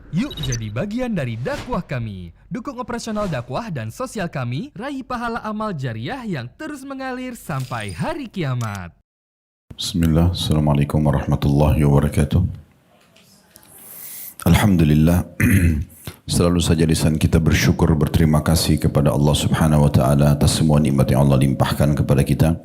Yuk jadi bagian dari dakwah kami. Dukung operasional dakwah dan sosial kami, raih pahala amal jariah yang terus mengalir sampai hari kiamat. Bismillah, Assalamualaikum warahmatullahi wabarakatuh. Alhamdulillah, selalu saja lisan kita bersyukur, berterima kasih kepada Allah Subhanahu wa Ta'ala atas semua nikmat yang Allah limpahkan kepada kita.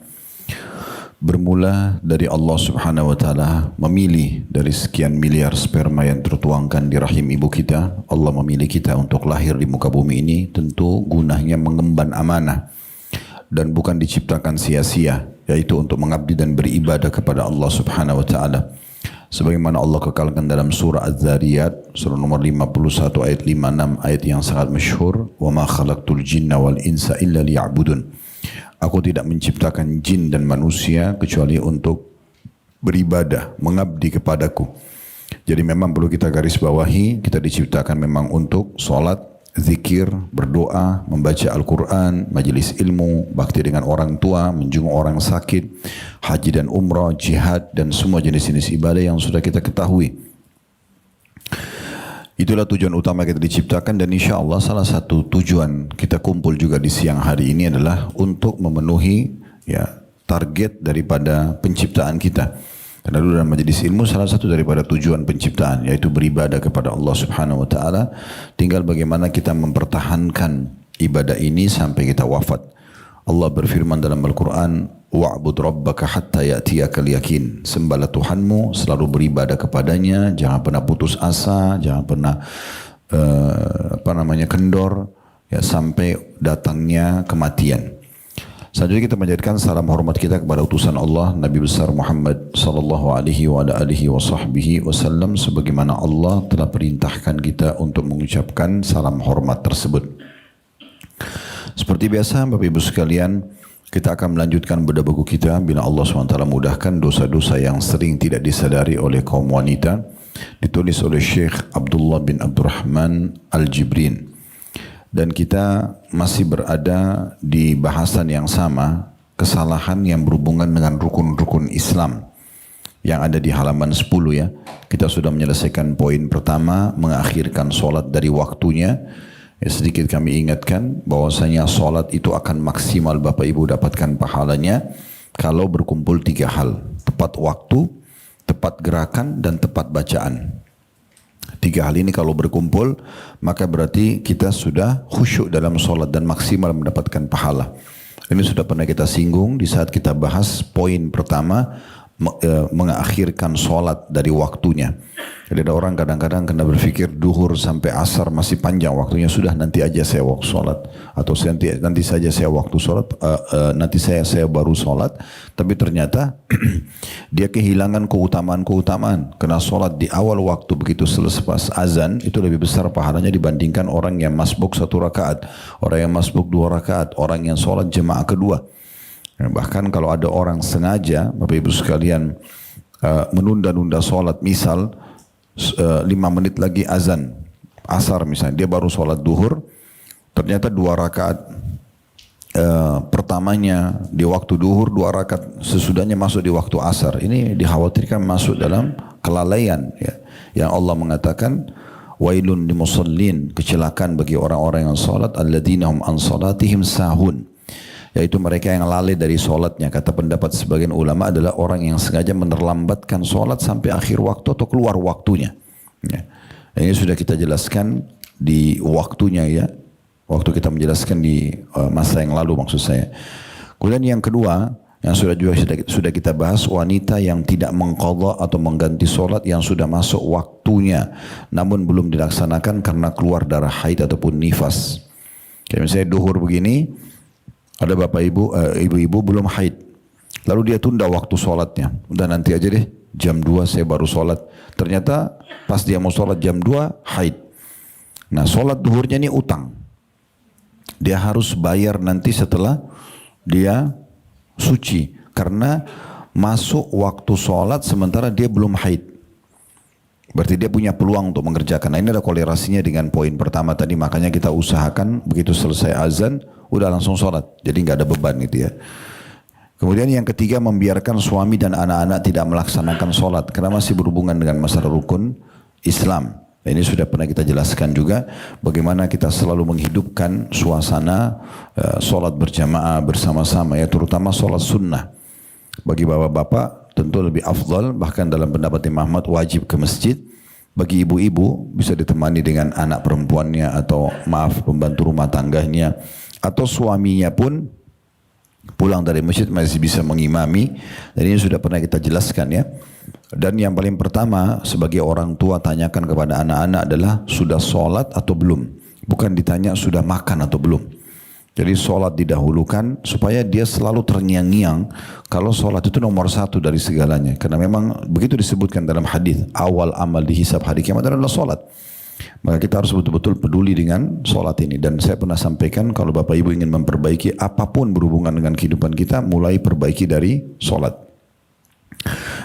Bermula dari Allah Subhanahu wa Ta'ala memilih dari sekian miliar sperma yang tertuangkan di rahim ibu kita. Allah memilih kita untuk lahir di muka bumi ini, tentu gunanya mengemban amanah dan bukan diciptakan sia-sia, yaitu untuk mengabdi dan beribadah kepada Allah Subhanahu wa Ta'ala. Sebagaimana Allah kekalkan dalam surah Az-Zariyat, surah nomor 51 ayat 56, ayat yang sangat masyhur, "Wa ma khalaqtul jinna wal insa illa liya'budun." Aku tidak menciptakan jin dan manusia kecuali untuk beribadah, mengabdi kepadaku. Jadi memang perlu kita garis bawahi, kita diciptakan memang untuk sholat, zikir, berdoa, membaca Al-Quran, majelis ilmu, bakti dengan orang tua, menjenguk orang sakit, haji dan umrah, jihad, dan semua jenis-jenis ibadah yang sudah kita ketahui. Itulah tujuan utama kita diciptakan, dan insya Allah salah satu tujuan kita kumpul juga di siang hari ini adalah untuk memenuhi target daripada penciptaan kita. Karena dulu dalam majelis ilmu salah satu daripada tujuan penciptaan yaitu beribadah kepada Allah Subhanahu wa Ta'ala. Tinggal bagaimana kita mempertahankan ibadah ini sampai kita wafat. Allah berfirman dalam Al-Quran, "Wa'bud rabbaka hatta ya'tiyakal yakin." Sembahlah Tuhanmu, selalu beribadah kepadanya, jangan pernah putus asa, jangan pernah kendor sampai datangnya kematian. Selanjutnya kita menjadikan salam hormat kita kepada utusan Allah Nabi besar Muhammad sallallahu alaihi wa alihi wasallam, sebagaimana Allah telah perintahkan kita untuk mengucapkan salam hormat tersebut. Seperti biasa Bapak Ibu sekalian, kita akan melanjutkan bedah buku kita bila Allah SWT mudahkan, dosa-dosa yang sering tidak disadari oleh kaum wanita, ditulis oleh Syekh Abdullah bin Abdurrahman Al-Jibrin. Dan kita masih berada di bahasan yang sama, kesalahan yang berhubungan dengan rukun-rukun Islam yang ada di halaman 10 ya. Kita sudah menyelesaikan poin pertama, mengakhirkan solat dari waktunya. Sedikit kami ingatkan bahwasanya solat itu akan maksimal Bapak Ibu dapatkan pahalanya kalau berkumpul 3 hal. Tepat waktu, tepat gerakan, dan tepat bacaan. 3 hal ini kalau berkumpul, maka berarti kita sudah khusyuk dalam solat dan maksimal mendapatkan pahala. Ini sudah pernah kita singgung di saat kita bahas poin pertama, mengakhirkan solat dari waktunya. Jadi ada orang kadang-kadang kena berpikir duhur sampai asar masih panjang waktunya, sudah nanti aja saya waktu solat, atau nanti saja saya waktu solat, nanti saya baru solat. Tapi ternyata dia kehilangan keutamaan karena solat di awal waktu begitu selesai azan itu lebih besar pahalanya dibandingkan orang yang masbuk 1 rakaat, orang yang masbuk 2 rakaat, orang yang solat jemaah kedua. Bahkan kalau ada orang sengaja Bapak Ibu sekalian menunda-nunda solat, misal 5 menit lagi azan asar misalnya, dia baru sholat duhur, ternyata 2 rakaat pertamanya di waktu duhur, 2 rakaat sesudahnya masuk di waktu asar. Ini dikhawatirkan masuk dalam kelalaian ya. Yang Allah mengatakan wailun limusallin, kecelakaan bagi orang-orang yang salat, alladzina hum an salatihim sahun, yaitu mereka yang lalai dari solatnya. Kata pendapat sebagian ulama adalah orang yang sengaja menerlambatkan solat sampai akhir waktu atau keluar waktunya ya. Ini sudah kita jelaskan di waktunya ya, waktu kita menjelaskan di masa yang lalu maksud saya. Kemudian yang kedua yang sudah kita bahas, wanita yang tidak mengqadha atau mengganti solat yang sudah masuk waktunya namun belum dilaksanakan karena keluar darah haid ataupun nifas. Kayak misalnya duhur begini, ada bapak ibu-ibu belum haid, lalu dia tunda waktu sholatnya, udah nanti aja deh jam 2 saya baru sholat. Ternyata pas dia mau sholat jam 2 haid. Nah sholat duhurnya ini utang, dia harus bayar nanti setelah dia suci, karena masuk waktu sholat sementara dia belum haid. Berarti dia punya peluang untuk mengerjakan. Nah ini ada kolerasinya dengan poin pertama tadi, makanya kita usahakan begitu selesai azan udah langsung sholat, jadi nggak ada beban gitu ya. Kemudian yang ketiga, membiarkan suami dan anak-anak tidak melaksanakan sholat karena masih berhubungan dengan masalah rukun Islam. Ini sudah pernah kita jelaskan juga bagaimana kita selalu menghidupkan suasana solat berjamaah bersama-sama ya, terutama solat sunnah. Bagi bapak-bapak tentu lebih afdal, bahkan dalam pendapat Imam Ahmad wajib ke masjid. Bagi ibu-ibu bisa ditemani dengan anak perempuannya atau maaf pembantu rumah tangganya atau suaminya pun pulang dari masjid masih bisa mengimami. Dan ini sudah pernah kita jelaskan ya. Dan yang paling pertama sebagai orang tua tanyakan kepada anak-anak adalah sudah sholat atau belum. Bukan ditanya sudah makan atau belum. Jadi sholat didahulukan supaya dia selalu terngiang-ngiang kalau sholat itu nomor satu dari segalanya. Karena memang begitu disebutkan dalam hadis, awal amal dihisab hari kiamat adalah sholat. Maka kita harus betul-betul peduli dengan sholat ini. Dan saya pernah sampaikan kalau Bapak Ibu ingin memperbaiki apapun berhubungan dengan kehidupan kita, mulai perbaiki dari sholat.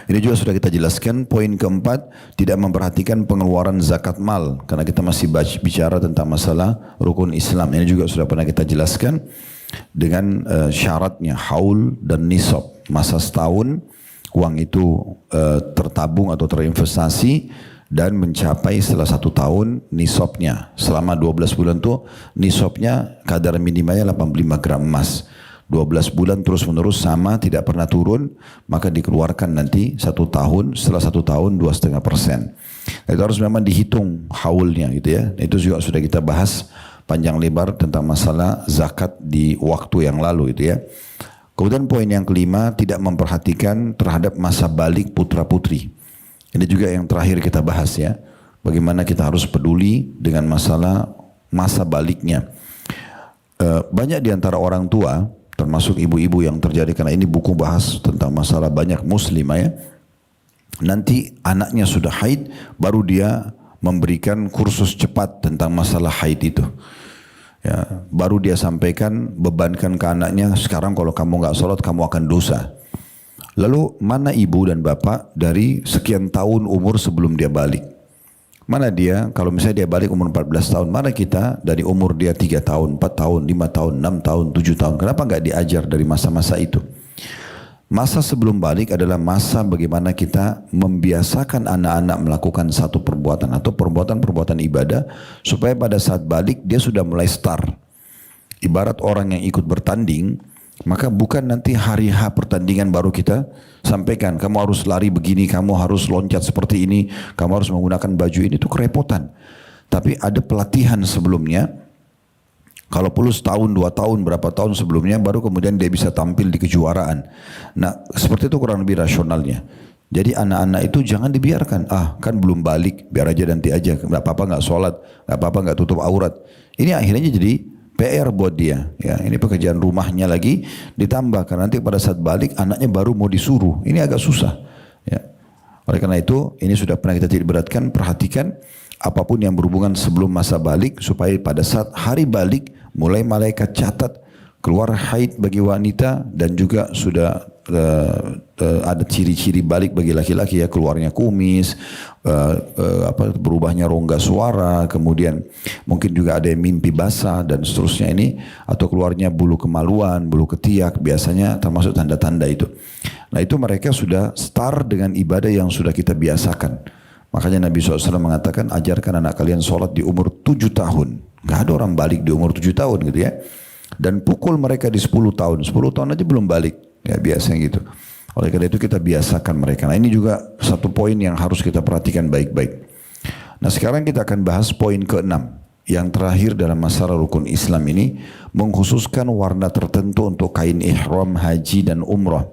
Ini juga sudah kita jelaskan. Poin keempat, tidak memperhatikan pengeluaran zakat mal. Karena kita masih bicara tentang masalah rukun Islam. Ini juga sudah pernah kita jelaskan dengan syaratnya haul dan nisab. Masa setahun uang itu tertabung atau terinvestasi dan mencapai setelah 1 tahun nisabnya. Selama 12 bulan itu nisabnya kadar minimalnya 85 gram emas. 12 bulan terus menerus sama, tidak pernah turun, maka dikeluarkan nanti 1 tahun, setelah 1 tahun 2,5%. Itu harus memang dihitung haulnya gitu ya. Itu juga sudah kita bahas panjang lebar tentang masalah zakat di waktu yang lalu itu ya. Kemudian poin yang kelima, tidak memperhatikan terhadap masa balik putra putri. Ini juga yang terakhir kita bahas ya. Bagaimana kita harus peduli dengan masalah masa baliknya. Banyak di antara orang tua, termasuk ibu-ibu yang terjadi, karena ini buku bahas tentang masalah banyak muslimah ya. Nanti anaknya sudah haid, baru dia memberikan kursus cepat tentang masalah haid itu. Ya, baru dia sampaikan, bebankan ke anaknya, sekarang kalau kamu nggak sholat kamu akan dosa. Lalu mana ibu dan bapak dari sekian tahun umur sebelum dia balik? Mana dia, kalau misalnya dia balik umur 14 tahun, mana kita dari umur dia 3 tahun, 4 tahun, 5 tahun, 6 tahun, 7 tahun. Kenapa nggak diajar dari masa-masa itu? Masa sebelum balik adalah masa bagaimana kita membiasakan anak-anak melakukan satu perbuatan atau perbuatan-perbuatan ibadah supaya pada saat balik dia sudah mulai start. Ibarat orang yang ikut bertanding, maka bukan nanti hari H pertandingan baru kita sampaikan, kamu harus lari begini, kamu harus loncat seperti ini, kamu harus menggunakan baju ini, itu kerepotan. Tapi ada pelatihan sebelumnya, kalau perlu setahun, 2 tahun, berapa tahun sebelumnya, baru kemudian dia bisa tampil di kejuaraan. Nah, seperti itu kurang lebih rasionalnya. Jadi anak-anak itu jangan dibiarkan, kan belum balik, biar aja nanti aja, gak apa-apa gak sholat, gak apa-apa gak tutup aurat. Ini akhirnya jadi PR buat dia, ya. Ini pekerjaan rumahnya lagi ditambah karena nanti pada saat balik anaknya baru mau disuruh. Ini agak susah, ya. Oleh karena itu ini sudah pernah kita titik beratkan. Perhatikan apapun yang berhubungan sebelum masa balik supaya pada saat hari balik mulai malaikat catat keluar haid bagi wanita dan juga sudah ada ciri-ciri balik bagi laki-laki ya, keluarnya kumis, berubahnya rongga suara, kemudian mungkin juga ada yang mimpi basah dan seterusnya ini, atau keluarnya bulu kemaluan, bulu ketiak, biasanya termasuk tanda-tanda itu. Nah itu mereka sudah start dengan ibadah yang sudah kita biasakan. Makanya Nabi SAW mengatakan ajarkan anak kalian sholat di umur 7 tahun. Gak ada orang balik di umur 7 tahun gitu ya. Dan pukul mereka di 10 tahun. 10 tahun aja belum balik. Ya biasanya gitu. Oleh karena itu kita biasakan mereka. Nah ini juga satu poin yang harus kita perhatikan baik-baik. Nah sekarang kita akan bahas poin ke-6. Yang terakhir dalam masalah rukun Islam ini. Mengkhususkan warna tertentu untuk kain ihram, haji dan umrah.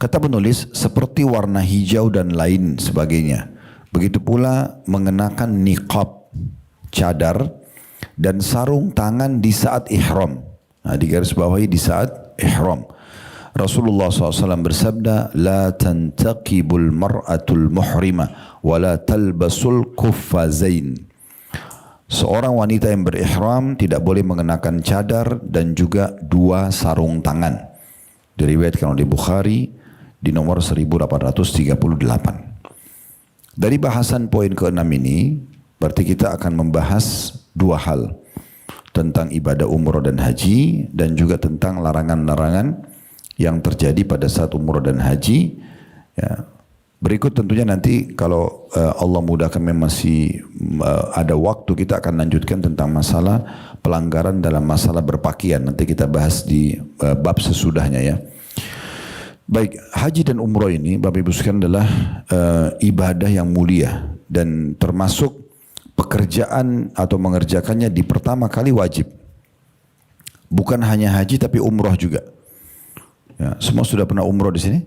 Kata penulis seperti warna hijau dan lain sebagainya. Begitu pula mengenakan niqab, cadar dan sarung tangan di saat ihram. Nah, di garis bawahi di saat ihram. Rasulullah SAW bersabda, la tantaqibul mar'atul muhrimah wa la talbasul kuffazain. Seorang wanita yang berihram tidak boleh mengenakan cadar dan juga 2 sarung tangan. Diriwayatkan oleh Bukhari di nomor 1838. Dari bahasan poin ke-6 ini, berarti kita akan membahas 2 hal. Tentang ibadah umrah dan haji, dan juga tentang larangan-larangan yang terjadi pada saat umrah dan haji. Ya. Berikut tentunya nanti kalau Allah mudahkan memang masih ada waktu, kita akan lanjutkan tentang masalah pelanggaran dalam masalah berpakaian. Nanti kita bahas di bab sesudahnya ya. Baik, haji dan umroh ini Bapak Ibu sekalian adalah ibadah yang mulia dan termasuk pekerjaan atau mengerjakannya di pertama kali wajib. Bukan hanya haji tapi umroh juga. Ya, semua sudah pernah umroh di sini?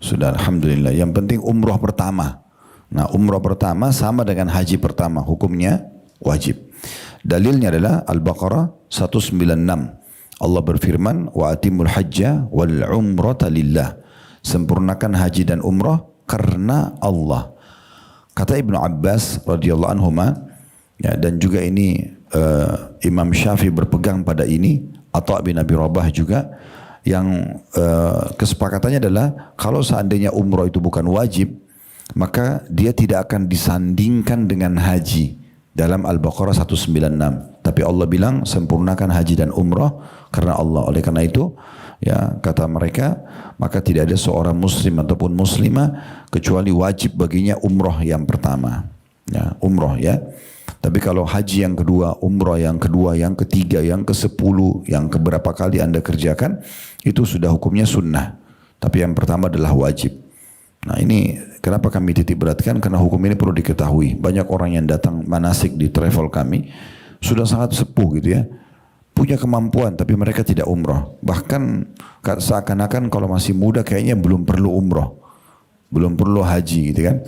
Sudah, alhamdulillah. Yang penting umroh pertama. Nah, umroh pertama sama dengan haji pertama, hukumnya wajib. Dalilnya adalah Al-Baqarah 196. Allah berfirman, wa atimul hajja wal umrata lillah. Sempurnakan haji dan umroh karena Allah. Kata Ibnu Abbas radhiyallahu anhuma, ya, dan juga ini Imam Syafi'i berpegang pada ini, Atha bin Abi Rabah juga, yang kesepakatannya adalah kalau seandainya umroh itu bukan wajib, maka dia tidak akan disandingkan dengan haji dalam Al-Baqarah 196. Tapi Allah bilang sempurnakan haji dan umroh karena Allah. Oleh karena itu, ya, kata mereka, maka tidak ada seorang muslim ataupun muslimah kecuali wajib baginya umroh yang pertama. Ya, umroh ya. Tapi kalau haji yang kedua, umrah yang kedua, yang ketiga, yang ke-10, yang keberapa kali Anda kerjakan, itu sudah hukumnya sunnah. Tapi yang pertama adalah wajib. Nah, ini kenapa kami titik beratkan, karena hukum ini perlu diketahui. Banyak orang yang datang manasik di travel kami, sudah sangat sepuh gitu ya, punya kemampuan tapi mereka tidak umrah. Bahkan seakan-akan kalau masih muda kayaknya belum perlu umrah, belum perlu haji gitu kan.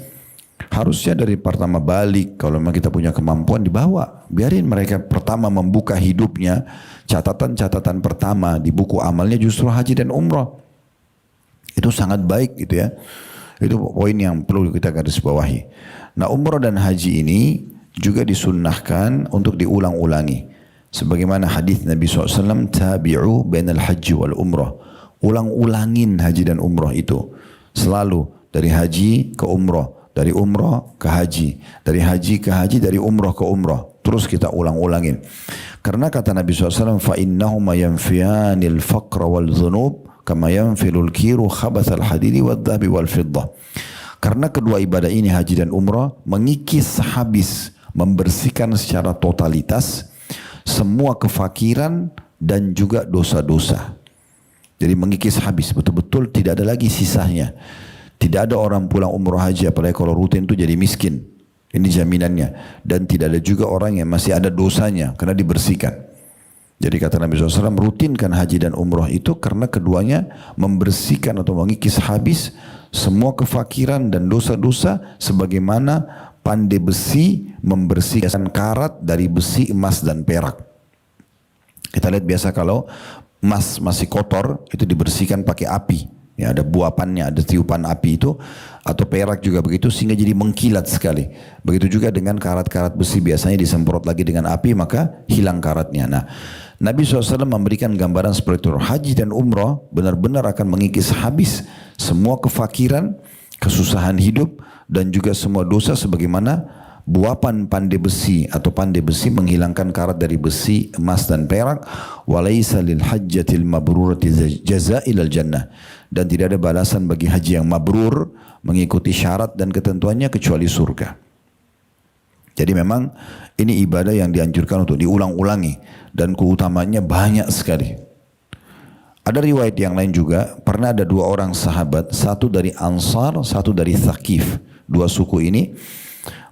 Harusnya dari pertama balik, kalau memang kita punya kemampuan dibawa. Biarin mereka pertama membuka hidupnya, catatan-catatan pertama di buku amalnya justru haji dan umrah. Itu sangat baik gitu ya. Itu poin yang perlu kita garis bawahi. Nah, umrah dan haji ini juga disunnahkan untuk diulang-ulangi. Sebagaimana hadis Nabi SAW, tabi'u bainal haji wal umrah. Ulang-ulangin haji dan umrah itu. Selalu dari haji ke umrah. Dari umrah ke haji, dari haji ke haji, dari umrah ke umrah. Terus kita ulang-ulangin. Karena kata Nabi SAW, فَإِنَّهُمَا يَنْفِيَانِ الْفَقْرَ وَالْذُنُوبِ كَمَا يَنْفِلُ الْكِيرُ خَبَثَ الْحَدِيدِ وَالذَّهَبِ وَالْفِضَّةِ. Karena kedua ibadah ini, haji dan umrah, mengikis habis, membersihkan secara totalitas semua kefakiran dan juga dosa-dosa. Jadi mengikis habis, betul-betul tidak ada lagi sisanya. Tidak ada orang pulang umroh haji apalagi kalau rutin itu jadi miskin. Ini jaminannya. Dan tidak ada juga orang yang masih ada dosanya karena dibersihkan. Jadi kata Nabi SAW, rutinkan haji dan umroh itu karena keduanya membersihkan atau mengikis habis semua kefakiran dan dosa-dosa sebagaimana pandai besi membersihkan karat dari besi, emas dan perak. Kita lihat biasa kalau emas masih kotor itu dibersihkan pakai api. Ya, ada buapannya, ada tiupan api itu, atau perak juga begitu sehingga jadi mengkilat sekali. Begitu juga dengan karat-karat besi, biasanya disemprot lagi dengan api maka hilang karatnya. Nah, Nabi SAW memberikan gambaran seperti itu. Haji dan umrah benar-benar akan mengikis habis semua kefakiran, kesusahan hidup dan juga semua dosa sebagaimana buapan pandai besi atau pandai besi menghilangkan karat dari besi, emas dan perak. Walaysa lil hajjatil mabrurati jazaa'il jannah. Dan tidak ada balasan bagi haji yang mabrur mengikuti syarat dan ketentuannya kecuali surga. Jadi memang ini ibadah yang dianjurkan untuk diulang-ulangi dan keutamanya banyak sekali. Ada riwayat yang lain juga, pernah ada dua orang sahabat, satu dari Ansar, satu dari Thaqif. Dua suku ini,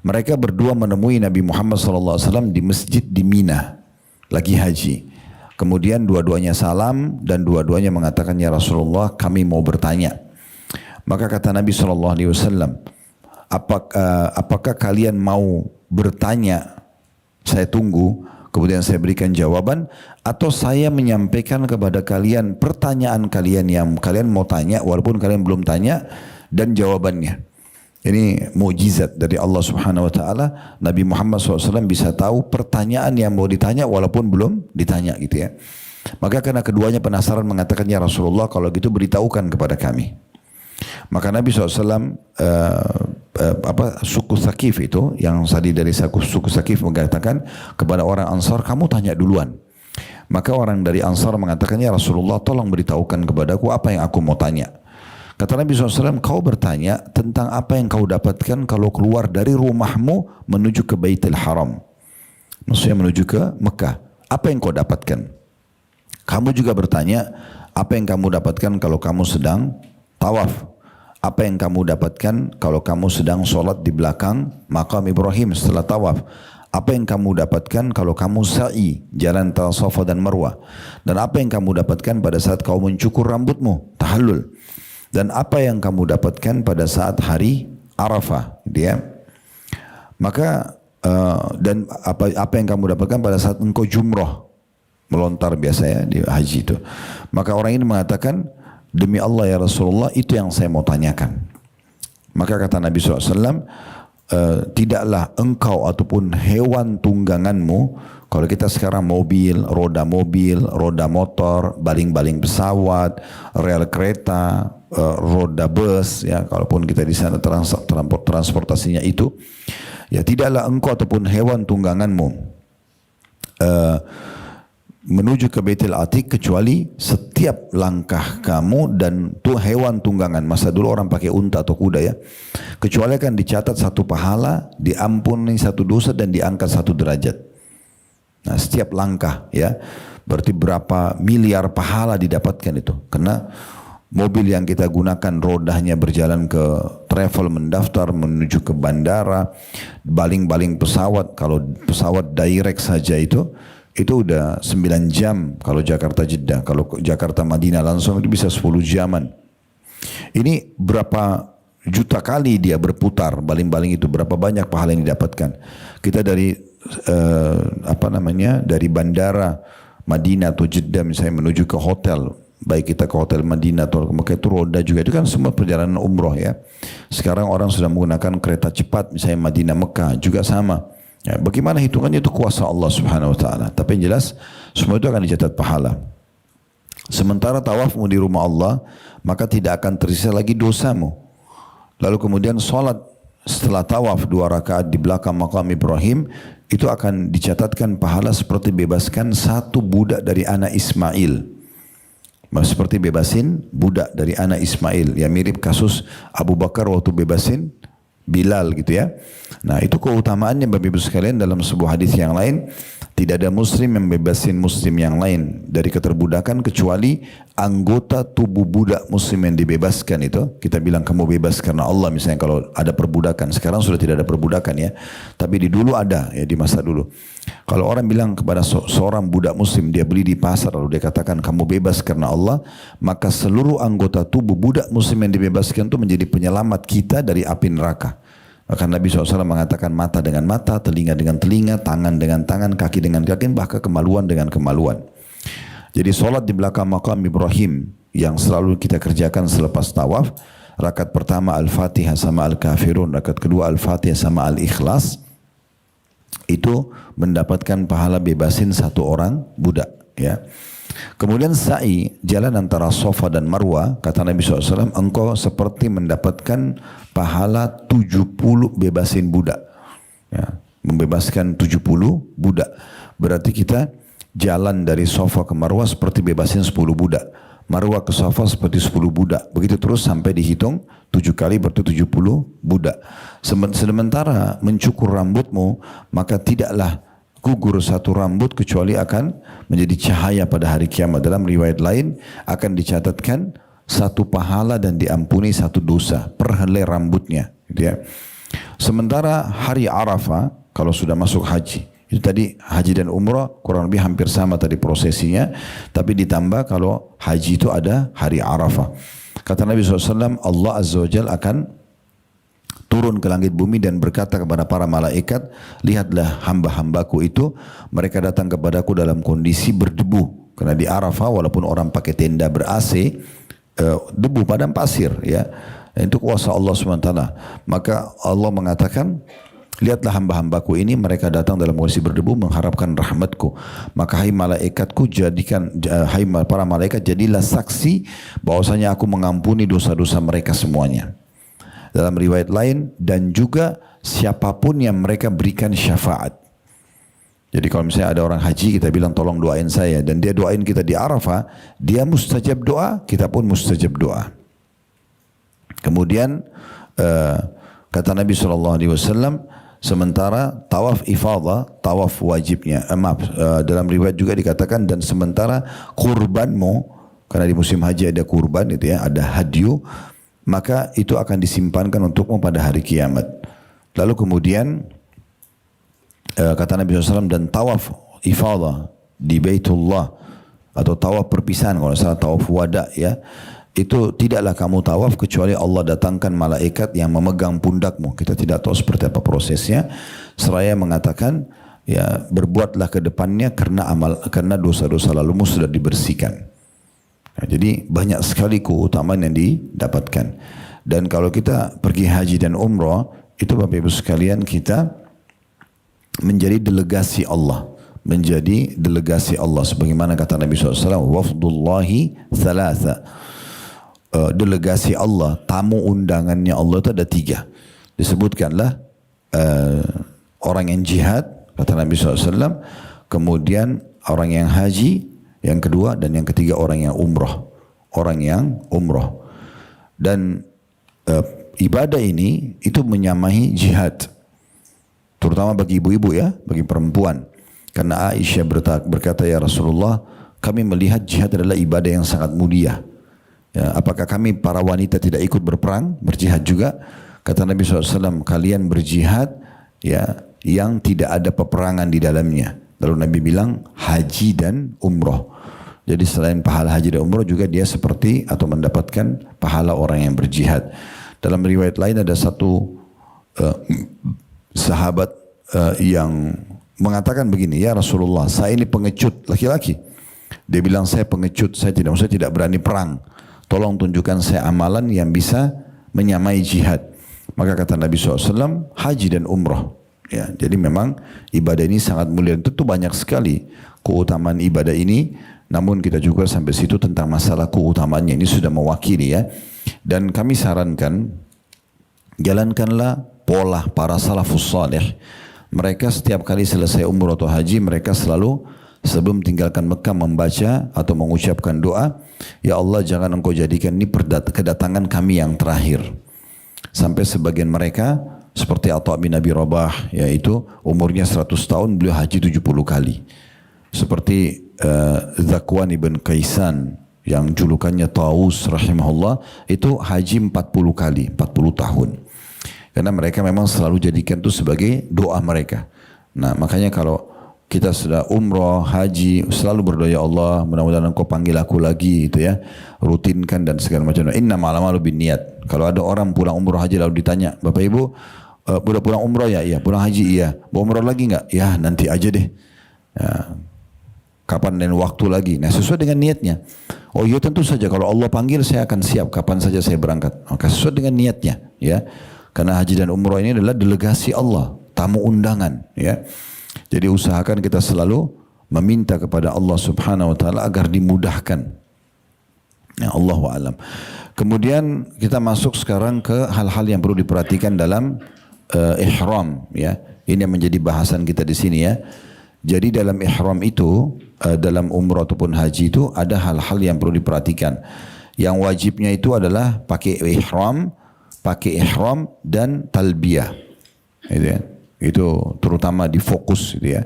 mereka berdua menemui Nabi Muhammad SAW di masjid di Mina, lagi haji. Kemudian dua-duanya salam dan dua-duanya mengatakan, ya Rasulullah, kami mau bertanya. Maka kata Nabi SAW, apakah kalian mau bertanya? Saya tunggu, kemudian saya berikan jawaban, atau saya menyampaikan kepada kalian pertanyaan kalian yang kalian mau tanya, walaupun kalian belum tanya, dan jawabannya. Ini mukjizat dari Allah Subhanahu Wa Taala. Nabi Muhammad SAW bisa tahu pertanyaan yang mau ditanya walaupun belum ditanya gitu ya. Maka karena keduanya penasaran mengatakan, ya Rasulullah, kalau gitu beritahukan kepada kami. Maka Nabi SAW suku Thaqif itu, yang tadi dari suku Thaqif mengatakan kepada orang Ansar, kamu tanya duluan. Maka orang dari Ansar mengatakan, ya Rasulullah, tolong beritahukan kepadaku apa yang aku mau tanya. Kata Nabi SAW, kau bertanya tentang apa yang kau dapatkan kalau keluar dari rumahmu menuju ke Baitul Haram. Maksudnya menuju ke Mekah. Apa yang kau dapatkan? Kamu juga bertanya, apa yang kamu dapatkan kalau kamu sedang tawaf? Apa yang kamu dapatkan kalau kamu sedang sholat di belakang makam Ibrahim setelah tawaf? Apa yang kamu dapatkan kalau kamu sa'i, jalan antara Safa dan Marwah? Dan apa yang kamu dapatkan pada saat kau mencukur rambutmu, tahallul? Dan apa yang kamu dapatkan pada saat hari Arafah, dia. Maka dan apa yang kamu dapatkan pada saat engkau jumrah, melontar biasa ya di haji itu. Maka orang ini mengatakan, demi Allah ya Rasulullah, itu yang saya mau tanyakan. Maka kata Nabi SAW, tidaklah engkau ataupun hewan tungganganmu, kalau kita sekarang mobil, roda motor, baling-baling pesawat, rel kereta, roda bus, ya, kalaupun kita di sana transportasinya itu, ya tidaklah engkau ataupun hewan tungganganmu menuju ke Baitul Atiq kecuali setiap langkah kamu dan tuh hewan tunggangan, masa dulu orang pakai unta atau kuda ya, kecuali akan dicatat satu pahala, diampuni satu dosa dan diangkat satu derajat. Nah setiap langkah ya, berarti berapa miliar pahala didapatkan itu, karena mobil yang kita gunakan rodanya berjalan ke travel, mendaftar menuju ke bandara, baling-baling pesawat, kalau pesawat direct saja itu udah 9 jam kalau Jakarta Jeddah, kalau Jakarta Madinah langsung itu bisa 10 jaman. Ini berapa juta kali dia berputar baling-baling itu, berapa banyak pahala yang didapatkan. Kita dari dari bandara Madinah atau Jeddah misalnya menuju ke hotel, baik kita ke hotel Madinah atau ke Mekah, itu roda juga, itu kan semua perjalanan umroh ya. Sekarang orang sudah menggunakan kereta cepat misalnya Madinah Mekah juga sama. Ya, bagaimana hitungannya itu kuasa Allah Subhanahu wa taala. Tapi yang jelas semua itu akan dicatat pahala. Sementara tawafmu di rumah Allah, maka tidak akan tersisa lagi dosamu. Lalu kemudian salat setelah tawaf 2 rakaat di belakang makam Ibrahim, itu akan dicatatkan pahala seperti bebaskan satu budak dari anak Ismail. Seperti bebasin budak dari anak Ismail. Ya mirip kasus Abu Bakar waktu bebasin Bilal gitu ya. Nah itu keutamaannya Bapak Ibu sekalian, dalam sebuah hadis yang lain, tidak ada muslim yang bebasin muslim yang lain dari keterbudakan kecuali anggota tubuh budak muslim yang dibebaskan itu. Kita bilang kamu bebas karena Allah misalnya kalau ada perbudakan. Sekarang sudah tidak ada perbudakan ya, tapi di dulu ada ya, di masa dulu. Kalau orang bilang kepada seorang budak muslim, dia beli di pasar lalu dia katakan kamu bebas karena Allah, maka seluruh anggota tubuh budak muslim yang dibebaskan itu menjadi penyelamat kita dari api neraka. Maka Nabi SAW mengatakan mata dengan mata, telinga dengan telinga, tangan dengan tangan, kaki dengan kaki, bahkan kemaluan dengan kemaluan. Jadi solat di belakang makam Ibrahim yang selalu kita kerjakan selepas tawaf, rakaat pertama Al-Fatihah sama Al-Kafirun, rakaat kedua Al-Fatihah sama Al-Ikhlas, itu mendapatkan pahala bebasin satu orang budak ya. Kemudian sa'i, jalan antara Safa dan Marwah, kata Nabi SAW, engkau seperti mendapatkan pahala 70 bebasin budak ya, membebaskan 70 budak. Berarti kita jalan dari Safa ke Marwah seperti bebasin 10 budak, Marwah ke Safa seperti 10 budak, begitu terus sampai dihitung 7 kali berarti 70 budak. Sementara mencukur rambutmu, maka tidaklah gugur satu rambut kecuali akan menjadi cahaya pada hari kiamat. Dalam riwayat lain akan dicatatkan satu pahala dan diampuni satu dosa per helai rambutnya gitu ya. Sementara hari Arafah kalau sudah masuk haji, itu tadi haji dan umrah kurang lebih hampir sama tadi prosesinya, tapi ditambah kalau haji itu ada hari Arafah. Kata Nabi SAW, Allah Azza wa Jalla akan turun ke langit bumi dan berkata kepada para malaikat, lihatlah hamba-hambaku itu, mereka datang kepadaku dalam kondisi berdebu. Karena di Arafah walaupun orang pakai tenda ber-AC, debu padang pasir ya. Itu kuasa Allah SWT. Maka Allah mengatakan, lihatlah hamba-hambaku ini, mereka datang dalam kondisi berdebu mengharapkan rahmatku. Maka hai malaikatku jadikan, hai para malaikat jadilah saksi bahwasanya aku mengampuni dosa-dosa mereka semuanya. Dalam riwayat lain, dan juga siapapun yang mereka berikan syafaat. Jadi kalau misalnya ada orang haji, kita bilang tolong doain saya, dan dia doain kita di Arafah, dia mustajab doa, kita pun mustajab doa. Kemudian kata Nabi SAW, sementara tawaf ifadah, tawaf wajibnya, dalam riwayat juga dikatakan, dan sementara kurbanmu, karena di musim haji ada kurban itu ya, ada hadyu, maka itu akan disimpankan untukmu pada hari kiamat. Lalu kemudian kata Nabi SAW, dan tawaf ifadah di Baitullah atau tawaf perpisahan, kalau salah tawaf wada ya, itu tidaklah kamu tawaf kecuali Allah datangkan malaikat yang memegang pundakmu. Kita tidak tahu seperti apa prosesnya. Seraya mengatakan, ya berbuatlah ke depannya karena dosa-dosa lalumu sudah dibersihkan. Nah, jadi banyak sekali keutamaan yang didapatkan. Dan kalau kita pergi haji dan umrah, itu Bapak Ibu sekalian, kita menjadi delegasi Allah. Menjadi delegasi Allah. Sebagaimana kata Nabi SAW, wafdullahi thalatha. Delegasi Allah, tamu undangannya Allah itu ada 3. Disebutkanlah orang yang jihad, kata Nabi SAW, kemudian orang yang haji, yang kedua, dan yang ketiga orang yang umrah. Orang yang umrah. Dan ibadah ini itu menyamai jihad, terutama bagi ibu-ibu ya, bagi perempuan. Karena Aisyah berkata, ya Rasulullah, kami melihat jihad adalah ibadah yang sangat mulia. Ya, apakah kami para wanita tidak ikut berperang, berjihad juga? Kata Nabi SAW, kalian berjihad ya yang tidak ada peperangan di dalamnya. Lalu Nabi bilang haji dan umrah. Jadi selain pahala haji dan umrah juga dia seperti atau mendapatkan pahala orang yang berjihad. Dalam riwayat lain ada satu sahabat yang mengatakan begini, ya Rasulullah, saya ini pengecut laki-laki. Dia bilang, saya pengecut, saya tidak berani perang. Tolong tunjukkan saya amalan yang bisa menyamai jihad. Maka kata Nabi SAW, haji dan umrah. Ya, jadi memang ibadah ini sangat mulia. Tentu banyak sekali keutamaan ibadah ini. Namun kita juga sampai situ tentang masalah keutamaannya. Ini sudah mewakili ya. Dan kami sarankan, jalankanlah pola para salafus salih. Mereka setiap kali selesai umrah atau haji, mereka selalu sebelum tinggalkan Mekah membaca atau mengucapkan doa, ya Allah jangan engkau jadikan ini kedatangan kami yang terakhir. Sampai sebagian mereka seperti Atha bin Abi Rabah, yaitu umurnya 100 tahun beliau haji 70 kali. Seperti Zakwan ibn Kaisan yang julukannya Taus rahimahullah, itu haji 40 kali, 40 tahun. Karena mereka memang selalu jadikan itu sebagai doa mereka. Nah makanya kalau kita sudah umrah, haji, selalu berdoa, ya Allah mudah-mudahan engkau panggil aku lagi gitu ya. Rutinkan dan segala macam. Inna ma'al binniyat. Kalau ada orang pulang umrah haji lalu ditanya, Bapak Ibu udah pulang umrah ya? Iya. Pulang haji? Iya. Mau umrah lagi enggak? Ya nanti aja deh. Ya. Kapan dan waktu lagi. Nah sesuai dengan niatnya. Oh iya tentu saja kalau Allah panggil saya akan siap kapan saja saya berangkat. Maka sesuai dengan niatnya ya. Karena haji dan umrah ini adalah delegasi Allah, tamu undangan ya. Jadi usahakan kita selalu meminta kepada Allah Subhanahu wa taala agar dimudahkan. Ya, Allahu a'lam. Kemudian kita masuk sekarang ke hal-hal yang perlu diperhatikan dalam ihram ya. Ini yang menjadi bahasan kita di sini ya. Jadi dalam ihram itu, dalam umrah ataupun haji itu ada hal-hal yang perlu diperhatikan. Yang wajibnya itu adalah pakai ihram dan talbiyah. Gitu ya. Itu terutama di fokus gitu ya.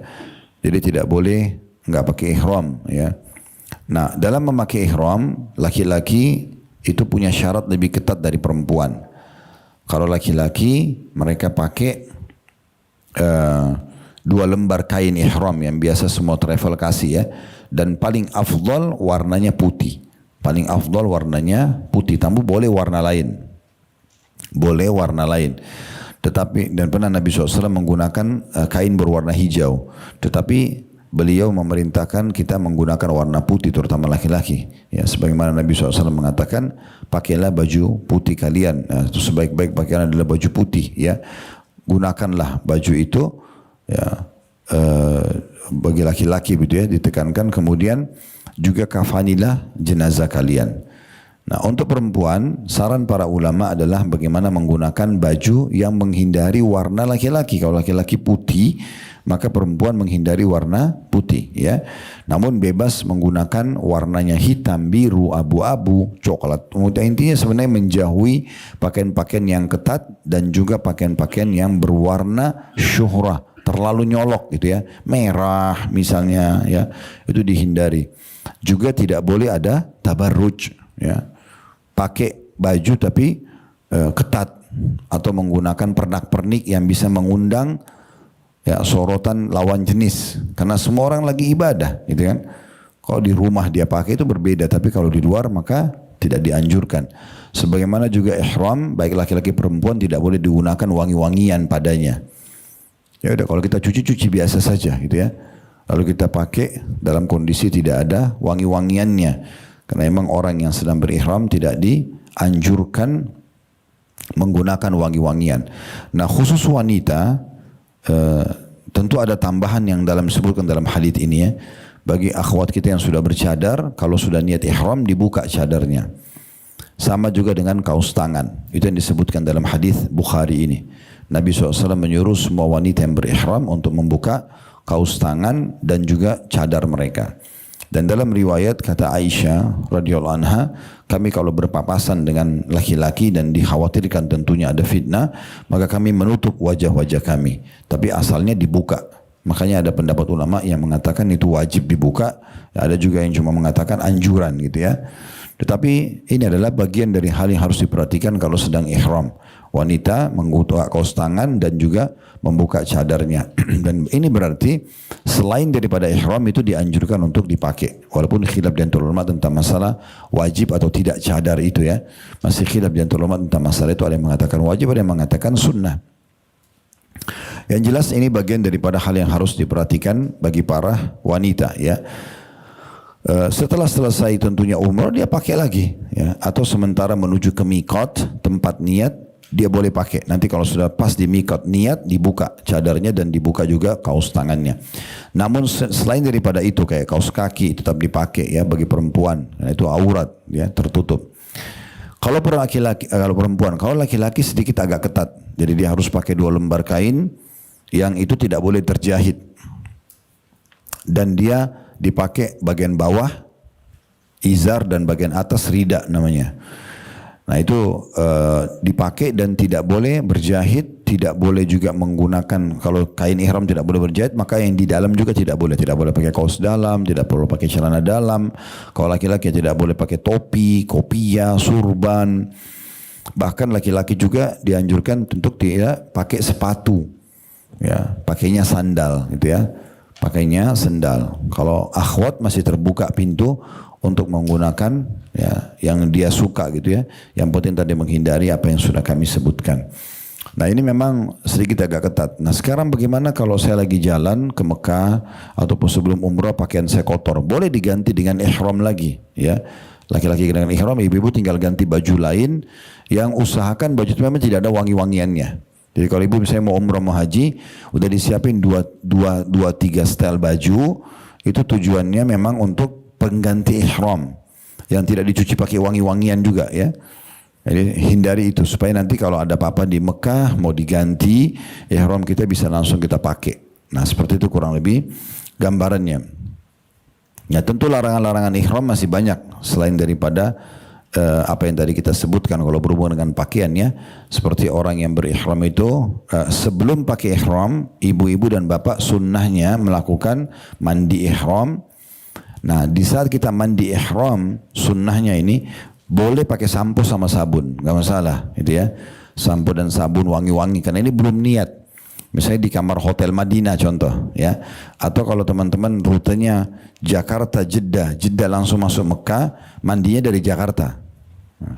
Jadi tidak boleh enggak pakai ihram ya. Nah, dalam memakai ihram laki-laki itu punya syarat lebih ketat dari perempuan. Kalau laki-laki mereka pakai 2 lembar kain ihram yang biasa semua travel kasih ya. Dan paling afdal warnanya putih. Paling afdal warnanya putih. Tamu boleh warna lain. Boleh warna lain. Tetapi dan pernah Nabi SAW menggunakan kain berwarna hijau. Tetapi beliau memerintahkan kita menggunakan warna putih terutama laki-laki. Ya, sebagaimana Nabi SAW mengatakan, pakailah baju putih kalian. Nah, itu sebaik-baik pakaian adalah baju putih. Ya, gunakanlah baju itu. Ya, bagi laki-laki gitu ya, ditekankan. Kemudian juga kafanilah jenazah kalian. Nah, untuk perempuan, saran para ulama adalah bagaimana menggunakan baju yang menghindari warna laki-laki. Kalau laki-laki putih, maka perempuan menghindari warna putih, ya. Namun bebas menggunakan warnanya hitam, biru, abu-abu, coklat. Intinya sebenarnya menjauhi pakaian-pakaian yang ketat dan juga pakaian-pakaian yang berwarna syuhrah, terlalu nyolok gitu ya, merah misalnya, ya, itu dihindari. Juga tidak boleh ada tabarruj, ya. Pakai baju tapi ketat atau menggunakan pernak-pernik yang bisa mengundang ya sorotan lawan jenis, karena semua orang lagi ibadah gitu kan. Kalau di rumah dia pakai itu berbeda, tapi kalau di luar maka tidak dianjurkan. Sebagaimana juga ihram baik laki-laki perempuan tidak boleh digunakan wangi-wangian padanya. Ya udah, kalau kita cuci biasa saja gitu ya. Lalu kita pakai dalam kondisi tidak ada wangi-wangiannya. Karena memang orang yang sedang berihram tidak dianjurkan menggunakan wangi-wangian. Nah, khusus wanita tentu ada tambahan yang disebutkan dalam hadits ini ya. Bagi akhwat kita yang sudah bercadar, kalau sudah niat ihram dibuka cadarnya. Sama juga dengan kaos tangan. Itu yang disebutkan dalam hadis Bukhari ini. Nabi SAW menyuruh semua wanita yang berihram untuk membuka kaos tangan dan juga cadar mereka. Dan dalam riwayat kata Aisyah radhiyallahu anha, kami kalau berpapasan dengan laki-laki dan dikhawatirkan tentunya ada fitnah, maka kami menutup wajah-wajah kami. Tapi asalnya dibuka. Makanya ada pendapat ulama yang mengatakan itu wajib dibuka. Ada juga yang cuma mengatakan anjuran gitu ya. Tetapi ini adalah bagian dari hal yang harus diperhatikan kalau sedang ihram. Wanita membuka kaos tangan dan juga membuka cadarnya. Dan ini berarti selain daripada ihram itu dianjurkan untuk dipakai. Walaupun khilaf di antara ulama tentang masalah wajib atau tidak cadar itu ya. Masih khilaf di antara ulama tentang masalah itu, ada yang mengatakan wajib, ada yang mengatakan sunnah. Yang jelas ini bagian daripada hal yang harus diperhatikan bagi para wanita ya. Setelah selesai tentunya umrah dia pakai lagi ya, atau sementara menuju ke mikot tempat niat dia boleh pakai. Nanti kalau sudah pas di mikot niat dibuka cadarnya dan dibuka juga kaos tangannya. Namun selain daripada itu kayak kaos kaki tetap dipakai ya bagi perempuan, karena itu aurat ya, tertutup. Kalau perempuan, kalau laki-laki sedikit agak ketat. Jadi dia harus pakai 2 lembar kain yang itu tidak boleh terjahit. Dan dia dipakai bagian bawah izar dan bagian atas rida namanya. Nah itu dipakai dan tidak boleh berjahit, tidak boleh juga menggunakan, kalau kain ihram tidak boleh berjahit, maka yang di dalam juga tidak boleh pakai kaos dalam, tidak boleh pakai celana dalam. Kalau laki-laki tidak boleh pakai topi, kopiah, surban. Bahkan laki-laki juga dianjurkan untuk tidak pakai sepatu, ya, pakainya sandal gitu ya. Pakainya sendal. Kalau akhwat masih terbuka pintu untuk menggunakan ya yang dia suka gitu ya. Yang penting tadi menghindari apa yang sudah kami sebutkan. Nah ini memang sedikit agak ketat. Nah sekarang bagaimana kalau saya lagi jalan ke Mekah ataupun sebelum umrah pakaian saya kotor? Boleh diganti dengan ihram lagi ya. Laki-laki dengan ihram, ibu-ibu tinggal ganti baju lain yang usahakan baju itu memang tidak ada wangi-wangiannya. Jadi kalau ibu misalnya mau umrah mau haji, udah disiapin 2-3 style baju, itu tujuannya memang untuk pengganti ihram yang tidak dicuci pakai wangi-wangian juga ya. Jadi hindari itu supaya nanti kalau ada apa-apa di Mekah mau diganti ihram kita bisa langsung kita pakai. Nah seperti itu kurang lebih gambarannya. Ya tentu larangan-larangan ihram masih banyak selain daripada apa yang tadi kita sebutkan kalau berhubungan dengan pakaiannya. Seperti orang yang berihram itu sebelum pakai ihram, ibu-ibu dan bapak sunnahnya melakukan mandi ihram. Nah di saat kita mandi ihram, sunnahnya ini boleh pakai sampo sama sabun, nggak masalah gitu ya. Sampo dan sabun wangi-wangi, karena ini belum niat. Misalnya di kamar hotel Madinah contoh ya. Atau kalau teman-teman rutenya Jakarta Jeddah, Jeddah langsung masuk Mekah, mandinya dari Jakarta.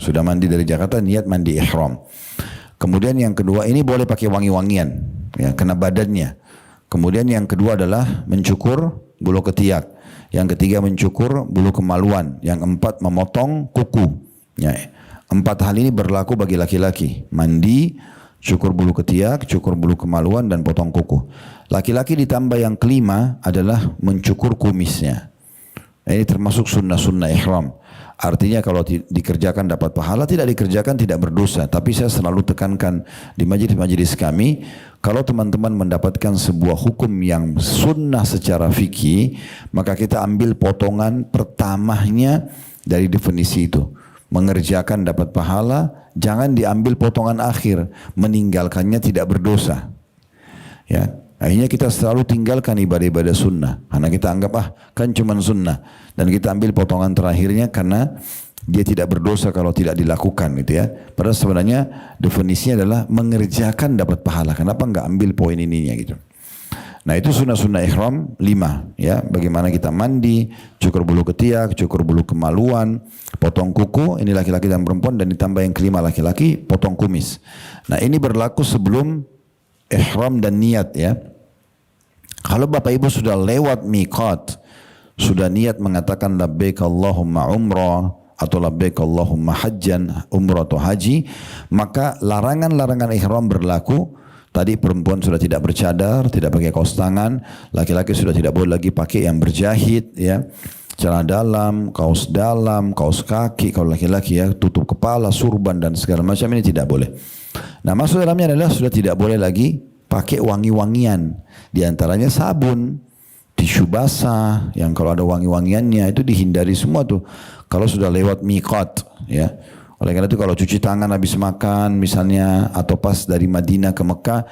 Sudah mandi dari Jakarta, niat mandi ihram. Kemudian yang kedua, ini boleh pakai wangi-wangian ya, kena badannya. Kemudian yang kedua adalah mencukur bulu ketiak. Yang ketiga mencukur bulu kemaluan. Yang keempat memotong kuku ya. 4 hal ini berlaku bagi laki-laki. Mandi, cukur bulu ketiak, cukur bulu kemaluan, dan potong kuku. Laki-laki ditambah yang kelima adalah mencukur kumisnya. Ini termasuk sunnah-sunnah ihram. Artinya kalau dikerjakan dapat pahala, tidak dikerjakan tidak berdosa. Tapi saya selalu tekankan di majelis-majelis kami, kalau teman-teman mendapatkan sebuah hukum yang sunnah secara fikih, maka kita ambil potongan pertamanya dari definisi itu. Mengerjakan dapat pahala, jangan diambil potongan akhir, meninggalkannya tidak berdosa. Ya, akhirnya kita selalu tinggalkan ibadah-ibadah sunnah karena kita anggap kan cuma sunnah, dan kita ambil potongan terakhirnya karena dia tidak berdosa kalau tidak dilakukan gitu ya. Padahal sebenarnya definisinya adalah mengerjakan dapat pahala. Kenapa enggak ambil poin ininya gitu? Nah itu sunnah-sunnah ihram 5 ya. Bagaimana kita mandi, cukur bulu ketiak, cukur bulu kemaluan, potong kuku, ini laki-laki dan perempuan, dan ditambah yang kelima laki-laki, potong kumis. Nah ini berlaku sebelum ihram dan niat ya. Kalau Bapak Ibu sudah lewat miqat, sudah niat mengatakan labbaik Allahumma umrah atau labbaik Allahumma hajjan, umrah atau haji, maka larangan-larangan ihram berlaku. Tadi perempuan sudah tidak bercadar, tidak pakai kaos tangan, laki-laki sudah tidak boleh lagi pakai yang berjahit ya. Celana dalam, kaos kaki, kalau laki-laki ya, tutup kepala, surban dan segala macam ini tidak boleh. Nah maksud dalamnya adalah sudah tidak boleh lagi pakai wangi-wangian. Di antaranya sabun, tisu basah, yang kalau ada wangi-wangiannya itu dihindari semua tuh. Kalau sudah lewat miqat ya. Oleh karena itu kalau cuci tangan habis makan misalnya, atau pas dari Madinah ke Mekah,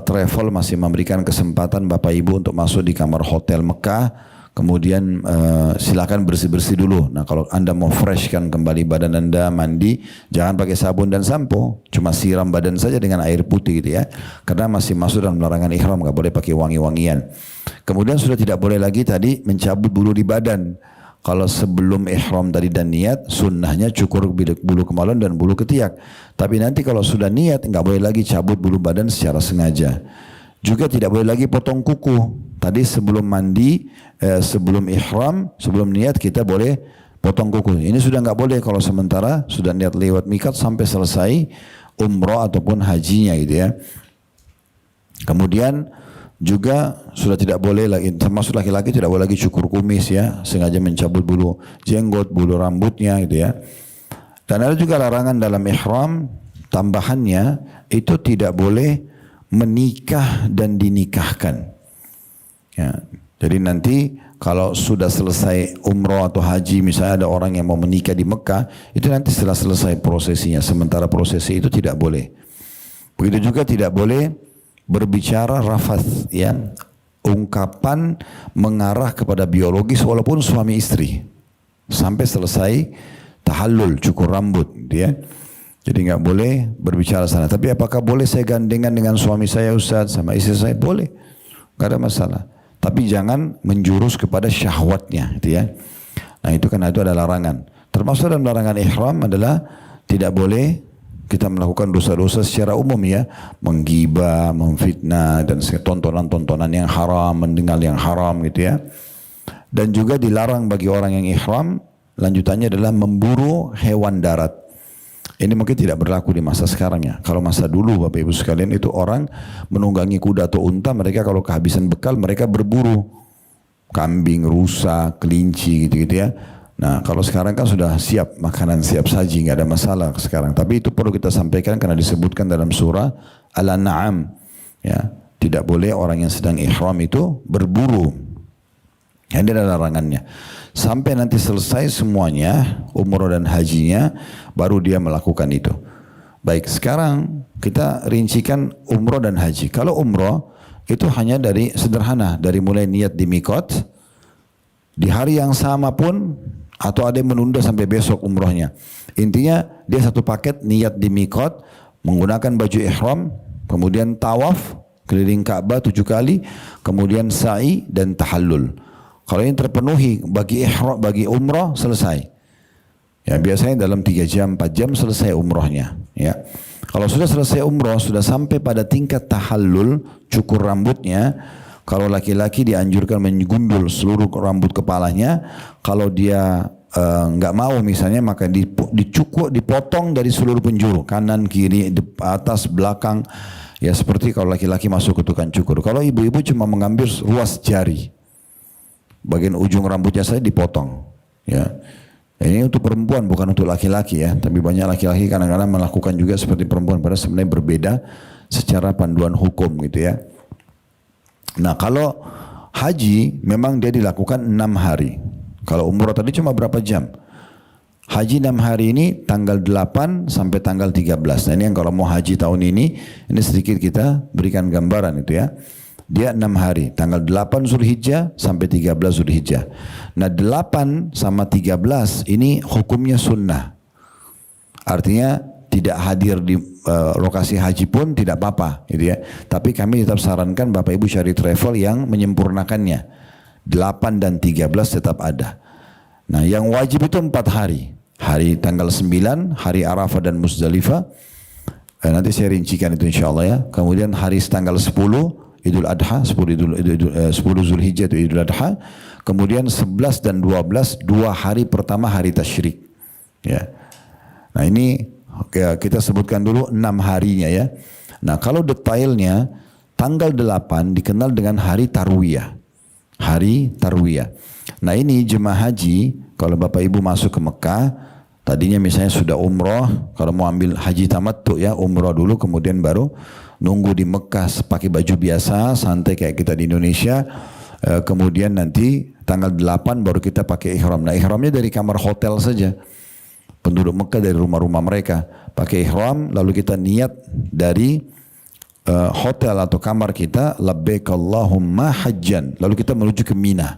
travel masih memberikan kesempatan Bapak Ibu untuk masuk di kamar hotel Mekah, kemudian silakan bersih-bersih dulu. Nah kalau Anda mau freshkan kembali badan Anda, mandi, jangan pakai sabun dan sampo, cuma siram badan saja dengan air putih gitu ya, karena masih masuk dalam larangan ihram, nggak boleh pakai wangi-wangian. Kemudian sudah tidak boleh lagi tadi mencabut bulu di badan. Kalau sebelum ihram tadi dan niat, sunnahnya cukur bulu kemaluan dan bulu ketiak. Tapi nanti kalau sudah niat, nggak boleh lagi cabut bulu badan secara sengaja. Juga tidak boleh lagi potong kuku. Tadi sebelum mandi, sebelum ihram, sebelum niat kita boleh potong kuku. Ini sudah nggak boleh kalau sementara sudah niat lewat miqat sampai selesai umrah ataupun hajinya gitu ya. Kemudian juga sudah tidak boleh lagi, termasuk laki-laki tidak boleh lagi cukur kumis ya, sengaja mencabut bulu jenggot, bulu rambutnya gitu ya. Dan ada juga larangan dalam ihram tambahannya, itu tidak boleh menikah dan dinikahkan. Ya, jadi nanti kalau sudah selesai umrah atau haji, misalnya ada orang yang mau menikah di Mekah, itu nanti setelah selesai prosesinya, sementara prosesi itu tidak boleh. Begitu juga tidak boleh berbicara rafath ya, ungkapan mengarah kepada biologis walaupun suami istri sampai selesai tahallul, cukur rambut gitu ya. Jadi nggak boleh berbicara sana. Tapi apakah boleh saya gandengan dengan suami saya Ustaz, sama istri saya? Boleh, nggak ada masalah. Tapi jangan menjurus kepada syahwatnya gitu ya. Nah itu karena itu ada larangan. Termasuk dalam larangan ihram adalah tidak boleh kita melakukan dosa-dosa secara umum ya, menggibah, memfitnah, dan tontonan-tontonan yang haram, mendengar yang haram gitu ya. Dan juga dilarang bagi orang yang ihram, lanjutannya adalah memburu hewan darat. Ini mungkin tidak berlaku di masa sekarang ya. Kalau masa dulu Bapak Ibu sekalian itu orang menunggangi kuda atau unta, mereka kalau kehabisan bekal mereka berburu kambing, rusa, kelinci gitu-gitu ya. Nah kalau sekarang kan sudah siap, makanan siap saji, nggak ada masalah sekarang. Tapi itu perlu kita sampaikan karena disebutkan dalam surah Al-An'am. Ya, tidak boleh orang yang sedang ihram itu berburu. Ini adalah larangannya. Sampai nanti selesai semuanya, umroh dan hajinya, baru dia melakukan itu. Baik, sekarang kita rincikan umroh dan haji. Kalau umroh itu hanya dari sederhana, dari mulai niat di miqat, di hari yang sama pun, atau ada yang menunda sampai besok umrohnya. Intinya dia satu paket, niat di miqat, menggunakan baju ihram, kemudian tawaf keliling Ka'bah 7 kali, kemudian sa'i dan tahallul. Kalau ini terpenuhi bagi ihram, bagi umrah selesai. Ya biasanya dalam 3 jam, 4 jam selesai umrohnya. Ya. Kalau sudah selesai umrah, sudah sampai pada tingkat tahallul, cukur rambutnya. Kalau laki-laki dianjurkan menggundul seluruh rambut kepalanya. Kalau dia nggak mau misalnya, maka dicukur, dipotong dari seluruh penjuru, kanan, kiri, atas, belakang. Ya seperti kalau laki-laki masuk ke tukang cukur. Kalau ibu-ibu cuma mengambil ruas jari, bagian ujung rambutnya saja dipotong. Ya. Ini untuk perempuan bukan untuk laki-laki ya. Tapi banyak laki-laki kadang-kadang melakukan juga seperti perempuan. Padahal sebenarnya berbeda secara panduan hukum gitu ya. Nah kalau haji memang dia dilakukan 6 hari. Kalau umrah tadi cuma berapa jam? Haji 6 hari ini tanggal 8 sampai tanggal 13. Nah ini yang kalau mau haji tahun ini sedikit kita berikan gambaran itu ya. Dia 6 hari, tanggal 8 Zulhijjah sampai 13 Zulhijjah. Nah 8 sama 13 ini hukumnya sunnah. Artinya tidak hadir di lokasi haji pun tidak apa-apa gitu ya. Tapi kami tetap sarankan Bapak Ibu cari travel yang menyempurnakannya. 8 dan 13 tetap ada. Nah yang wajib itu 4 hari. Hari tanggal 9, hari Arafah dan Muzdalifah. Nanti saya rincikan itu insya Allah ya. Kemudian hari tanggal 10, Idul Adha, 10 Zulhijjah itu Idul Adha. Kemudian 11 dan 12, 2 hari pertama hari tasyrik. Ya. Nah ini ya, kita sebutkan dulu 6 harinya ya. Nah kalau detailnya, tanggal 8 dikenal dengan hari Tarwiyah. Hari Tarwiyah. Nah ini jemaah haji, kalau Bapak Ibu masuk ke Mekah, tadinya misalnya sudah umroh, kalau mau ambil haji tamattu ya, umroh dulu kemudian baru nunggu di Mekah pakai baju biasa, santai kayak kita di Indonesia. Kemudian nanti tanggal 8 baru kita pakai ihram. Nah ihramnya dari kamar hotel saja. Penduduk Mekah dari rumah-rumah mereka pakai ihram, lalu kita niat dari hotel atau kamar kita, labbaik Allahumma hajjan. Lalu kita menuju ke Mina.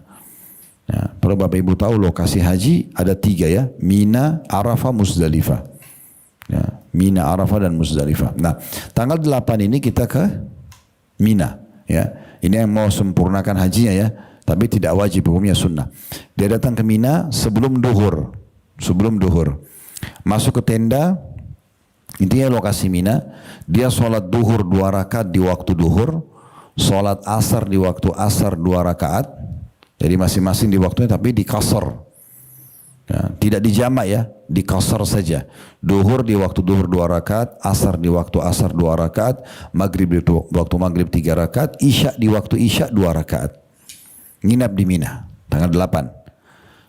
Ya, perlu Bapak Ibu tahu lokasi haji ada 3 ya, Mina, Arafah, Muzdalifah. Ya, Mina, Arafah dan Muzdalifah. Nah, tanggal 8 ini kita ke Mina. Ya, ini yang mau sempurnakan hajinya ya, tapi tidak wajib, hukumnya sunnah. Dia datang ke Mina sebelum duhur, masuk ke tenda. Intinya lokasi Mina, dia sholat duhur 2 rakaat di waktu duhur, sholat asar di waktu asar 2 rakaat. Jadi masing-masing di waktunya tapi di qasar. Ya, tidak dijamak ya, di qasar saja. Duhur di waktu duhur 2 rakaat, asar di waktu asar 2 rakaat, maghrib di waktu maghrib 3 rakaat, isya di waktu isya 2 rakaat. Nginap di Mina, tanggal 8.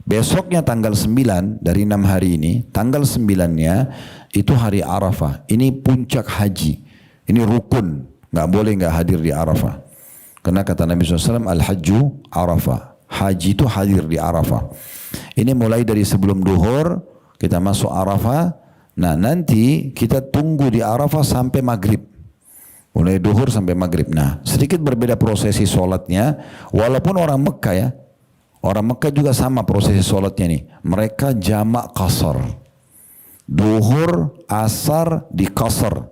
Besoknya tanggal 9 dari 6 hari ini, tanggal 9-nya itu hari Arafah. Ini puncak haji. Ini rukun, nggak boleh nggak hadir di Arafah. Karena kata Nabi SAW, Al-Hajju Arafah. Haji itu hadir di Arafah. Ini mulai dari sebelum duhur, kita masuk Arafah. Nah nanti kita tunggu di Arafah sampai maghrib. Mulai duhur sampai maghrib. Nah sedikit berbeda prosesi sholatnya. Walaupun orang Mekah ya. Orang Mekah juga sama prosesi sholatnya nih. Mereka jamak qasar. Duhur, asar, di qasar.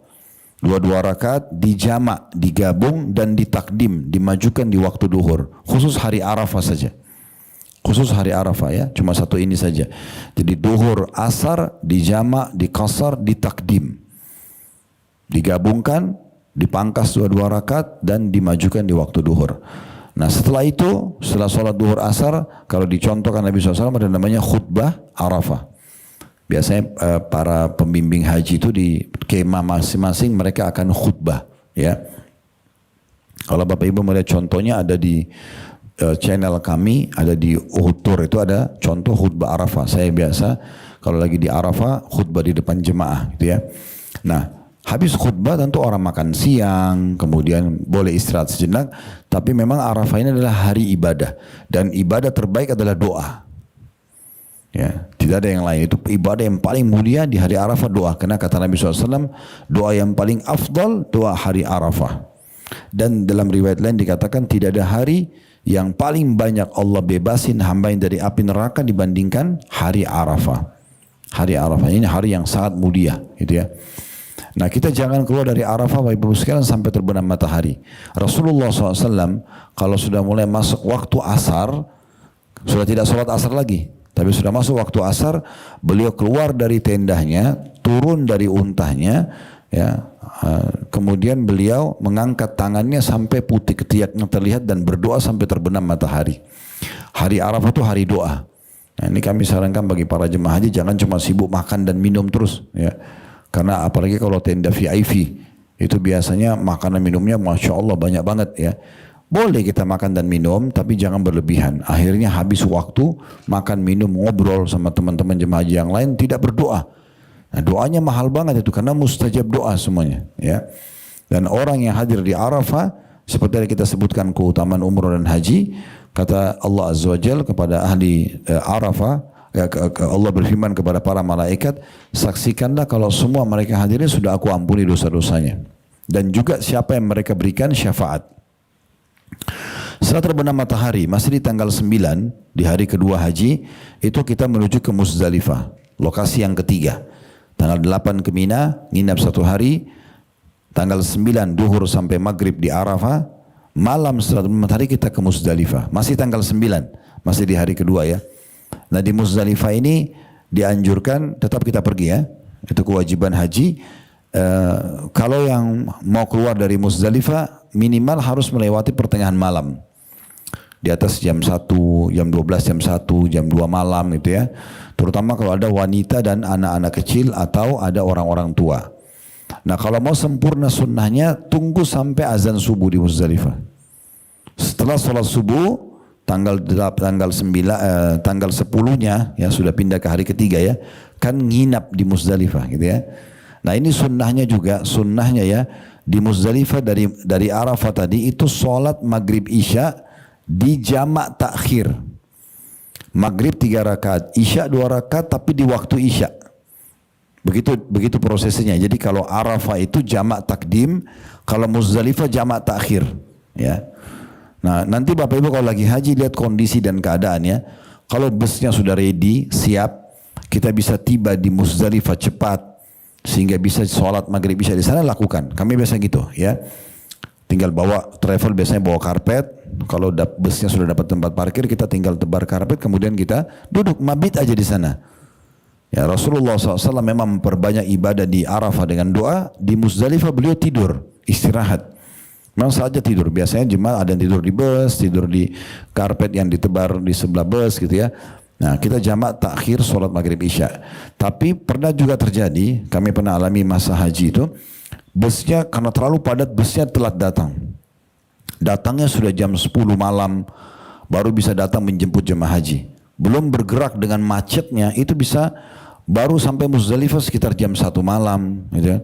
2 rakaat dijamak, digabung dan ditakdim, dimajukan di waktu duhur. Khusus hari Arafah saja. Khusus hari Arafah ya, cuma satu ini saja. Jadi duhur, asar, dijamak, diqasar, ditakdim. Digabungkan, dipangkas 2 rakaat dan dimajukan di waktu duhur. Nah setelah itu, setelah sholat duhur asar, kalau dicontohkan Nabi SAW ada namanya khutbah Arafah. Biasanya para pembimbing haji itu di kemah masing-masing mereka akan khutbah ya. Kalau Bapak Ibu melihat contohnya ada di channel kami, ada di Uhud Tour itu ada contoh khutbah Arafah. Saya biasa kalau lagi di Arafah khutbah di depan jemaah gitu ya. Nah habis khutbah tentu orang makan siang, kemudian boleh istirahat sejenak. Tapi memang Arafah ini adalah hari ibadah. Dan ibadah terbaik adalah doa. Ya, tidak ada yang lain. Itu ibadah yang paling mulia di hari Arafah doa. Karena kata Nabi SAW, doa yang paling afdal doa hari Arafah. Dan dalam riwayat lain dikatakan tidak ada hari yang paling banyak Allah bebasin hamba yang dari api neraka dibandingkan hari Arafah. Hari Arafah ini hari yang sangat mulia, gitu ya. Nah kita jangan keluar dari Arafah Bapak Ibu sekalian sampai terbenam matahari. Rasulullah SAW kalau sudah mulai masuk waktu asar, sudah tidak sholat asar lagi. Tapi sudah masuk waktu asar, beliau keluar dari tendahnya, turun dari untahnya, ya, kemudian beliau mengangkat tangannya sampai putih ketiaknya terlihat dan berdoa sampai terbenam matahari. Hari Arafah itu hari doa. Nah, ini kami sarankan bagi para jemaah haji jangan cuma sibuk makan dan minum terus, ya. Karena apalagi kalau tenda VIP itu biasanya makanan minumnya masya Allah banyak banget ya. Boleh kita makan dan minum, tapi jangan berlebihan. Akhirnya habis waktu makan, minum, ngobrol sama teman-teman jemaah haji yang lain, tidak berdoa. Nah, doanya mahal banget itu karena mustajab doa semuanya. Ya. Dan orang yang hadir di Arafah, seperti yang kita sebutkan keutamaan umrah dan haji, kata Allah Azza wa Jalla kepada ahli Arafah, Allah berfirman kepada para malaikat, saksikanlah kalau semua mereka hadirin sudah aku ampuni dosa-dosanya. Dan juga siapa yang mereka berikan syafaat. Setelah terbenam matahari, masih di tanggal 9, di hari kedua haji, itu kita menuju ke Muzdalifah, lokasi yang ketiga. Tanggal 8 ke Mina, nginap 1 hari, tanggal 9 duhur sampai maghrib di Arafah, malam setelah terbenam matahari kita ke Muzdalifah. Masih tanggal 9, masih di hari kedua ya. Nah di Muzdalifah ini dianjurkan tetap kita pergi ya, itu kewajiban haji. Kalau yang mau keluar dari Muzdalifah minimal harus melewati pertengahan malam. Di atas jam 1, jam 12, jam 1, jam 2 malam gitu ya. Terutama kalau ada wanita dan anak-anak kecil atau ada orang-orang tua. Nah kalau mau sempurna sunnahnya tunggu sampai azan subuh di Muzdalifah. Setelah sholat subuh tanggal 10-nya ya sudah pindah ke hari ketiga ya, kan nginap di Muzdalifah gitu ya. Nah ini sunnahnya juga, sunnahnya ya di Muzdalifah dari Arafah tadi itu sholat maghrib isya di jamak takhir. Maghrib 3 rakaat, isya 2 rakaat tapi di waktu isya. Begitu prosesnya. Jadi kalau Arafah itu jamak takdim, kalau Muzdalifah jamak takhir ya. Nah nanti Bapak Ibu kalau lagi haji lihat kondisi dan keadaannya. Kalau busnya sudah ready, siap, kita bisa tiba di Muzdalifah cepat sehingga bisa sholat maghrib isya di sana, lakukan. Kami biasa gitu ya. Tinggal bawa travel, biasanya bawa karpet. Kalau busnya sudah dapat tempat parkir, kita tinggal tebar karpet, kemudian kita duduk mabit aja di sana. Ya Rasulullah SAW memang memperbanyak ibadah di Arafah dengan doa. Di Muzdalifah beliau tidur, istirahat. Memang saja tidur. Biasanya jemaah ada yang tidur di bus, tidur di karpet yang ditebar di sebelah bus gitu ya. Nah kita jamak takhir sholat maghrib isya. Tapi pernah juga terjadi, kami pernah alami masa haji itu, busnya karena terlalu padat, busnya telat datang. Datangnya sudah jam 10 malam, baru bisa datang menjemput jemaah haji. Belum bergerak dengan macetnya, itu bisa baru sampai Muzdalifah sekitar jam 1 malam. Gitu.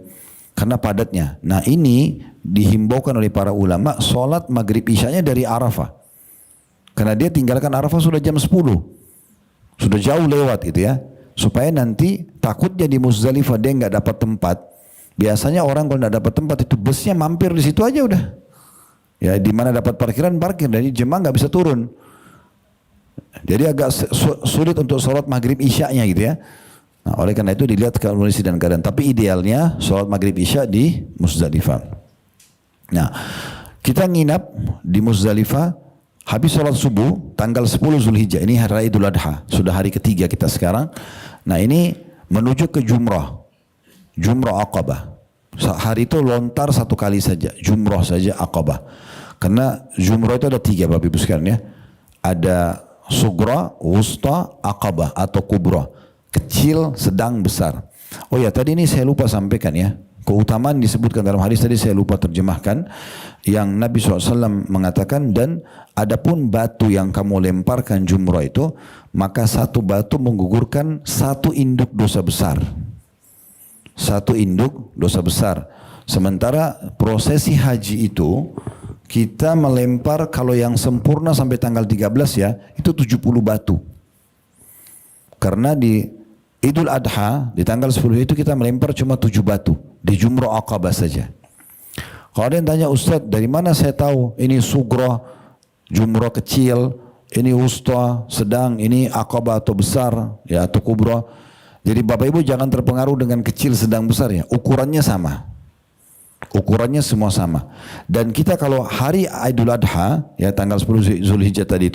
Karena padatnya. Nah ini dihimbaukan oleh para ulama, sholat maghrib isyanya dari Arafah. Karena dia tinggalkan Arafah sudah jam 10. Sudah jauh lewat gitu ya. Supaya nanti takutnya di Muzdalifah dia nggak dapat tempat. Biasanya orang kalau nggak dapat tempat itu busnya mampir di situ aja udah. Ya di mana dapat parkiran parkir, jadi jemaah nggak bisa turun. Jadi agak sulit untuk sholat maghrib isyanya gitu ya. Nah, oleh karena itu dilihat kondisi dan keadaan. Tapi idealnya sholat maghrib isya di Muzdalifah. Nah kita nginap di Muzdalifah. Habis sholat subuh, tanggal 10 Zulhijjah, ini hari Idul Adha, sudah hari ketiga kita sekarang. Nah ini menuju ke Jumrah, Jumrah Aqabah. Hari itu lontar 1 kali saja, Jumrah saja Aqabah. Karena Jumrah itu ada 3 Bapak Ibu sekalian ya. Ada Sugra, Wusta, Aqabah atau Kubra. Kecil, sedang, besar. Oh ya tadi ini saya lupa sampaikan ya. Keutamaan disebutkan dalam hadis tadi saya lupa terjemahkan. Yang Nabi SAW mengatakan, dan adapun batu yang kamu lemparkan jumrah itu, maka 1 batu menggugurkan 1 induk dosa besar. 1 induk dosa besar. Sementara prosesi haji itu, kita melempar kalau yang sempurna sampai tanggal 13 ya, itu 70 batu. Karena di Idul Adha, di tanggal 10 itu kita melempar cuma 7 batu. Di Jumrah Aqabah saja. Kalau ada yang tanya, Ustaz dari mana saya tahu ini Sugra, Jumrah kecil, ini Wusta, sedang, ini Aqabah atau besar, ya atau Kubra. Jadi Bapak Ibu jangan terpengaruh dengan kecil, sedang, besar ya. Ukurannya sama. Ukurannya semua sama. Dan kita kalau hari Idul Adha, ya tanggal 10 Zulhijjah tadi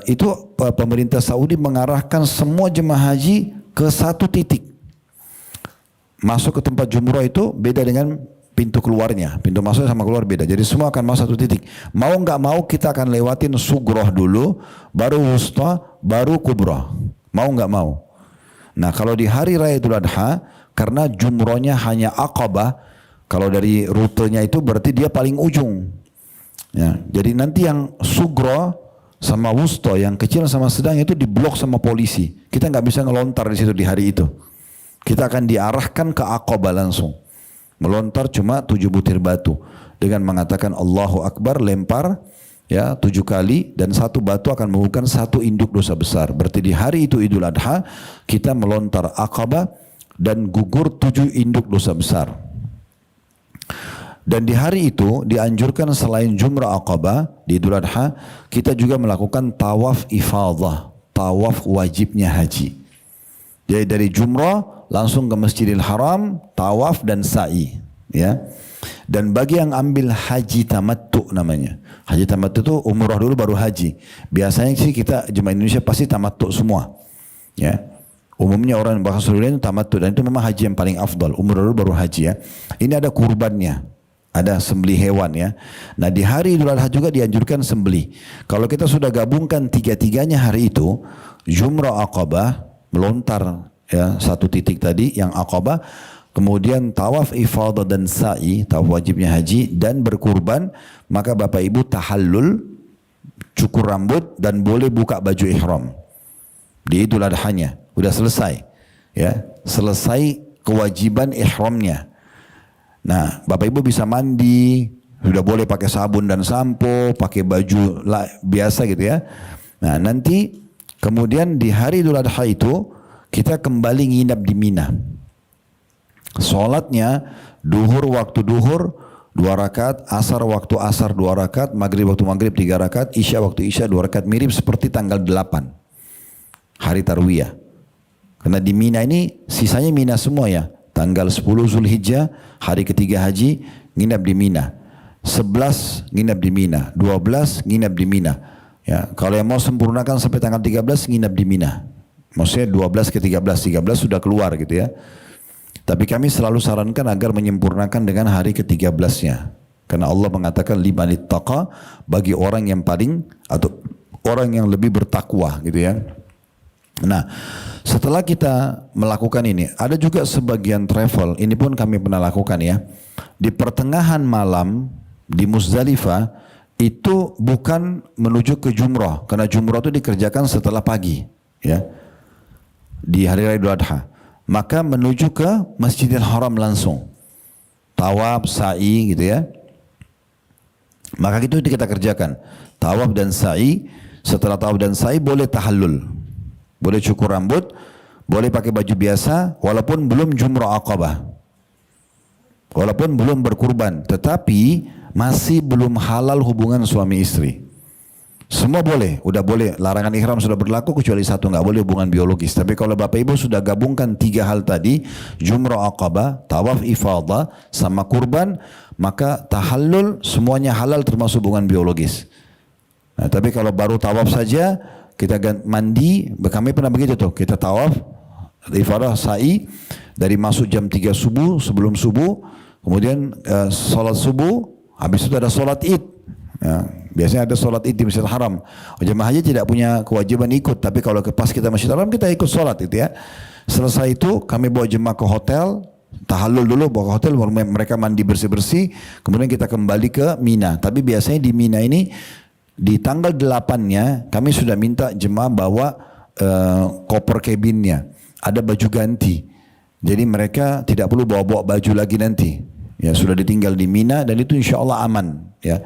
itu pemerintah Saudi mengarahkan semua jemaah haji ke 1 titik. Masuk ke tempat jumrah itu beda dengan pintu keluarnya. Pintu masuk sama keluar beda. Jadi semua akan masuk 1 titik. Mau nggak mau kita akan lewatin Sugroh dulu, baru Wusta, baru Kubroh. Mau nggak mau. Nah kalau di hari raya Idul Adha, karena jumrohnya hanya Aqabah, kalau dari rutenya itu berarti dia paling ujung. Ya, jadi nanti yang sugro sama wusto, yang kecil sama sedang itu diblok sama polisi. Kita nggak bisa ngelontar di situ di hari itu. Kita akan diarahkan ke Aqabah langsung. Melontar cuma 7 butir batu dengan mengatakan Allahu Akbar, lempar ya 7 kali, dan 1 batu akan mengumpulkan 1 induk dosa besar. Berarti di hari itu Idul Adha kita melontar Aqabah dan gugur 7 induk dosa besar. Dan di hari itu dianjurkan selain Jumrah Aqabah di Idul Adha, kita juga melakukan tawaf ifadah, tawaf wajibnya haji. Jadi dari Jumrah langsung ke Masjidil Haram, tawaf dan sa'i, ya. Dan bagi yang ambil haji tamattu namanya. Haji tamattu itu umrah dulu baru haji. Biasanya sih kita jemaah Indonesia pasti tamattu semua. Ya. Umumnya orang bahasa seluruh itu tamattu, dan itu memang haji yang paling afdal. Umrah dulu baru haji ya. Ini ada kurbannya. Ada sembelih hewan ya. Nah di hari Idul Adha juga dianjurkan sembelih. Kalau kita sudah gabungkan tiga-tiganya hari itu, Jumrah Aqabah, melontar ya 1 titik tadi yang Aqabah, kemudian tawaf ifadah dan sa'i, tawaf wajibnya haji, dan berkurban, maka Bapak Ibu tahallul, cukur rambut, dan boleh buka baju ihram. Di Idul Adhanya, udah selesai. Ya, selesai kewajiban ihramnya. Nah, Bapak Ibu bisa mandi, sudah boleh pakai sabun dan sampo, pakai baju biasa gitu ya. Nah, nanti kemudian di hari Idul Adha itu kita kembali nginap di Mina. Sholatnya duhur waktu duhur 2 rakaat, asar waktu asar 2 rakaat, maghrib waktu maghrib 3 rakaat, isya waktu isya 2 rakaat, mirip seperti tanggal 8 hari Tarwiyah. Karena di Mina ini sisanya Mina semua ya. Tanggal 10 Zulhijjah, hari ketiga haji, nginap di Mina. 11 nginap di Mina, 12 nginap di Mina. Ya, kalau yang mau sempurnakan sampai tanggal 13 nginap di Mina. Maksudnya 12 ke 13, 13 sudah keluar gitu ya. Tapi kami selalu sarankan agar menyempurnakan dengan hari ke-13-nya. Karena Allah mengatakan limanit taqa, bagi orang yang paling atau orang yang lebih bertakwa gitu ya. Nah, setelah kita melakukan ini, ada juga sebagian travel, ini pun kami pernah lakukan ya. Di pertengahan malam di Muzdalifah itu bukan menuju ke Jumrah, karena Jumrah itu dikerjakan setelah pagi ya. Di hari raya Idul Adha, maka menuju ke Masjidil Haram langsung. Tawaf, sa'i gitu ya. Maka itu kita kerjakan. Tawaf dan sa'i, setelah tawaf dan sa'i boleh tahallul. Boleh cukur rambut, boleh pakai baju biasa, walaupun belum Jumrah Aqabah. Walaupun belum berkurban, tetapi masih belum halal hubungan suami istri. Semua boleh, udah boleh. Larangan ihram sudah berlaku kecuali satu, nggak boleh hubungan biologis. Tapi kalau Bapak Ibu sudah gabungkan 3 hal tadi, Jumrah Aqabah, tawaf ifadah, sama kurban, maka tahallul semuanya halal termasuk hubungan biologis. Nah, tapi kalau baru tawaf saja, kita mandi, kami pernah begitu tuh, kita tawaf, ifadah, sa'i, dari masuk jam 3 subuh, sebelum subuh, kemudian sholat subuh, habis itu ada sholat id. Ya, biasanya ada sholat id di Masjidil Haram. Jemaah haji tidak punya kewajiban ikut, tapi kalau pas kita Masjidil Haram kita ikut sholat itu ya. Selesai itu kami bawa jemaah ke hotel, tahallul dulu, bawa ke hotel, mereka mandi bersih-bersih, kemudian kita kembali ke Mina. Tapi biasanya di Mina ini di tanggal 8-nya kami sudah minta jemaah bawa koper cabinnya, ada baju ganti. Jadi mereka tidak perlu bawa-bawa baju lagi nanti. Ya sudah ditinggal di Mina dan itu insya Allah aman ya.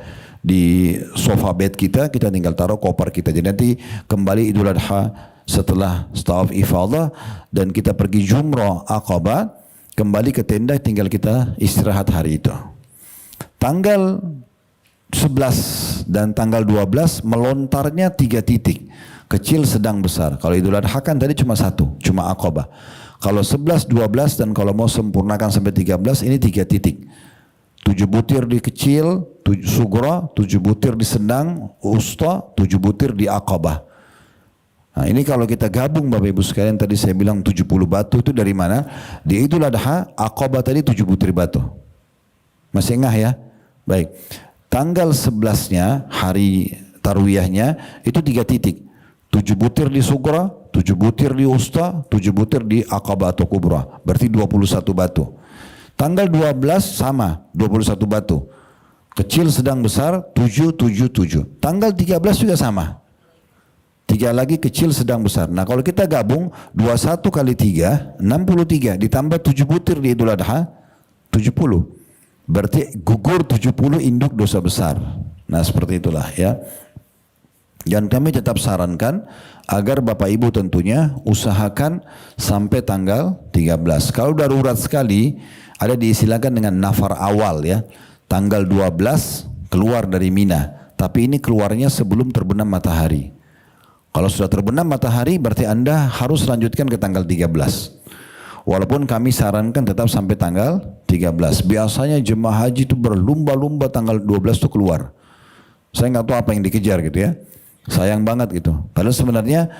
Di sofa bed kita tinggal taruh koper kita. Jadi nanti kembali Idul Adha setelah tawaf ifadah dan kita pergi Jumrah Aqabah, kembali ke tenda tinggal kita istirahat hari itu. Tanggal 11 dan tanggal 12 melontarnya 3 titik, kecil, sedang, besar. Kalau Idul Adha kan tadi cuma 1, cuma Aqabah. Kalau 11, 12 dan kalau mau sempurnakan sampai 13 ini 3 titik. 7 butir di kecil, 7 sugra, 7 butir di sedang, usta, 7 butir di Aqabah. Nah ini kalau kita gabung Bapak Ibu sekalian, tadi saya bilang 70 batu itu dari mana? Di Idul Adha, Aqabah tadi 7 butir batu. Masih ingat ya? Baik. Tanggal 11-nya, hari Tarwiyahnya, itu 3 titik. 7 butir di Sugra, 7 butir di Usta, 7 butir di Aqabah atau Kubra. Berarti 21 batu. Tanggal 12 sama, 21 batu. Kecil, sedang, besar, 777. Tanggal 13 juga sama. 3 lagi kecil, sedang, besar. Nah kalau kita gabung 21 kali 3, 63. Ditambah 7 butir di Idul Adha, 70. Berarti gugur 70 induk dosa besar. Nah seperti itulah ya. Dan kami tetap sarankan agar Bapak Ibu tentunya usahakan sampai tanggal 13. Kalau darurat sekali, ada diistilahkan dengan nafar awal ya. Tanggal 12 keluar dari Mina. Tapi ini keluarnya sebelum terbenam matahari. Kalau sudah terbenam matahari berarti Anda harus lanjutkan ke tanggal 13. Walaupun kami sarankan tetap sampai tanggal 13. Biasanya jemaah haji itu berlumba-lumba tanggal 12 itu keluar. Saya nggak tahu apa yang dikejar gitu ya. Sayang banget gitu. Padahal sebenarnya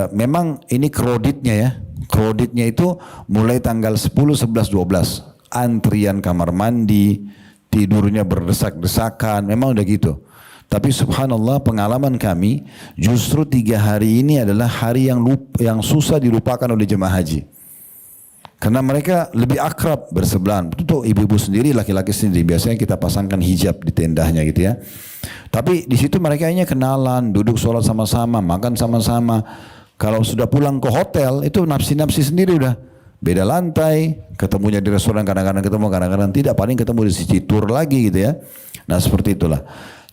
memang ini kreditnya ya. Kreditnya itu mulai tanggal 10, 11, 12. Antrian kamar mandi, tidurnya berdesak-desakan, memang udah gitu. Tapi subhanallah pengalaman kami justru 3 hari ini adalah hari yang susah dilupakan oleh jemaah haji. Karena mereka lebih akrab bersebelahan. Itu tuh ibu-ibu sendiri, laki-laki sendiri. Biasanya kita pasangkan hijab di tendahnya gitu ya. Tapi di situ mereka hanya kenalan, duduk sholat sama-sama, makan sama-sama. Kalau sudah pulang ke hotel itu nafsi-nafsi sendiri udah. Beda lantai, ketemunya di restoran kadang-kadang ketemu, kadang-kadang tidak, paling ketemu di sisi tour lagi gitu ya. Nah seperti itulah.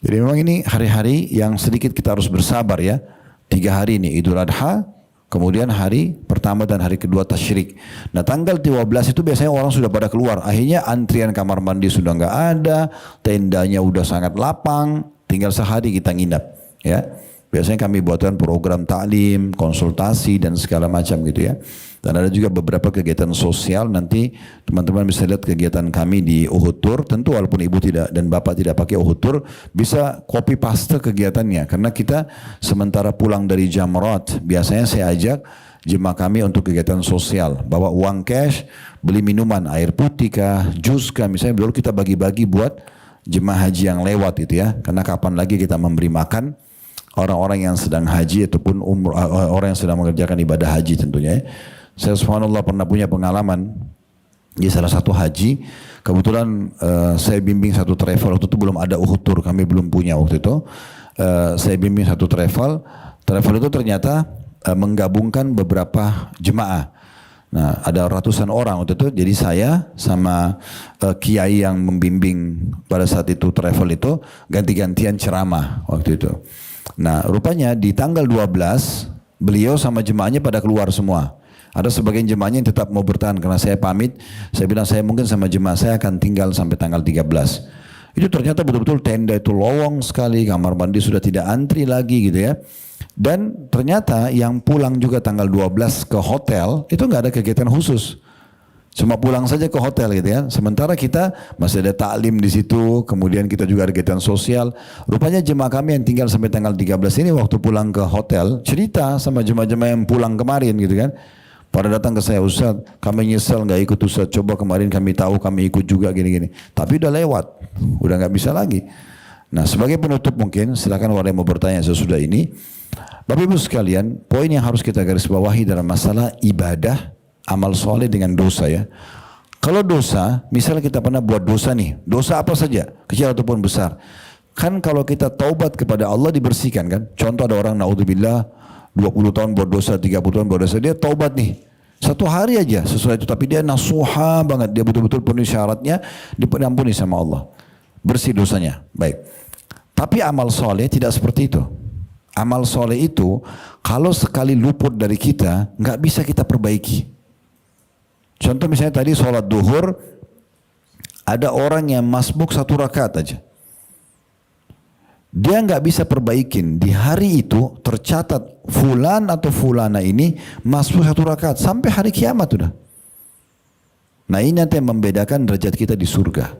Jadi memang ini hari-hari yang sedikit kita harus bersabar ya. 3 hari ini Idul Adha, kemudian hari pertama dan hari kedua tasyrik. Nah tanggal 12 itu biasanya orang sudah pada keluar. Akhirnya antrian kamar mandi sudah nggak ada, tendanya udah sangat lapang, tinggal sehari kita nginap ya. Biasanya kami buatkan program taklim, konsultasi dan segala macam gitu ya. Dan ada juga beberapa kegiatan sosial, nanti teman-teman bisa lihat kegiatan kami di Uhud Tour. Tentu walaupun ibu tidak dan bapak tidak pakai Uhud Tour, bisa copy paste kegiatannya. Karena kita sementara pulang dari Jamrat, biasanya saya ajak jemaah kami untuk kegiatan sosial. Bawa uang cash, beli minuman, air putih kah, jus kah, misalnya dulu kita bagi-bagi buat jemaah haji yang lewat gitu ya. Karena kapan lagi kita memberi makan orang-orang yang sedang haji ataupun orang yang sedang mengerjakan ibadah haji tentunya ya. Saya subhanallah pernah punya pengalaman di salah satu haji. Kebetulan saya bimbing satu travel, waktu itu belum ada Uhud Tour, kami belum punya waktu itu. Saya bimbing satu travel itu ternyata menggabungkan beberapa jemaah. Nah ada ratusan orang waktu itu, jadi saya sama kiai yang membimbing pada saat itu travel itu ganti-gantian ceramah waktu itu. Nah rupanya di tanggal 12 beliau sama jemaahnya pada keluar semua. Ada sebagian jemaahnya yang tetap mau bertahan karena saya pamit. Saya bilang saya mungkin sama jemaah saya akan tinggal sampai tanggal 13. Itu ternyata betul-betul tenda itu lowong sekali, kamar mandi sudah tidak antri lagi gitu ya. Dan ternyata yang pulang juga tanggal 12 ke hotel itu nggak ada kegiatan khusus. Cuma pulang saja ke hotel gitu ya. Sementara kita masih ada taklim di situ, kemudian kita juga ada kegiatan sosial. Rupanya jemaah kami yang tinggal sampai tanggal 13 ini waktu pulang ke hotel cerita sama jemaah-jemaah yang pulang kemarin gitu kan. Pada datang ke saya, Ustaz, kami nyesel nggak ikut Ustaz. Coba kemarin kami tahu kami ikut juga gini-gini. Tapi udah lewat, udah nggak bisa lagi. Nah sebagai penutup mungkin silakan orang yang mau bertanya sesudah ini. Bapak Ibu sekalian, poin yang harus kita garis bawahi dalam masalah ibadah, amal soleh dengan dosa ya. Kalau dosa, misalnya kita pernah buat dosa nih, dosa apa saja, kecil ataupun besar. Kan kalau kita taubat kepada Allah dibersihkan kan. Contoh ada orang naudzubillah 20 tahun buat dosa, 30 tahun buat dosa, dia taubat nih. 1 hari aja sesuai itu, tapi dia nasuha banget, dia betul-betul penuhi syaratnya, diampuni sama Allah. Bersih dosanya, baik. Tapi amal soleh tidak seperti itu. Amal soleh itu, kalau sekali luput dari kita, nggak bisa kita perbaiki. Contoh misalnya tadi sholat duhur, ada orang yang masbuk 1 rakaat aja. Dia nggak bisa perbaikin. Di hari itu tercatat fulan atau fulana ini masuk 1 rakaat sampai hari kiamat udah. Nah ini nanti yang membedakan derajat kita di surga.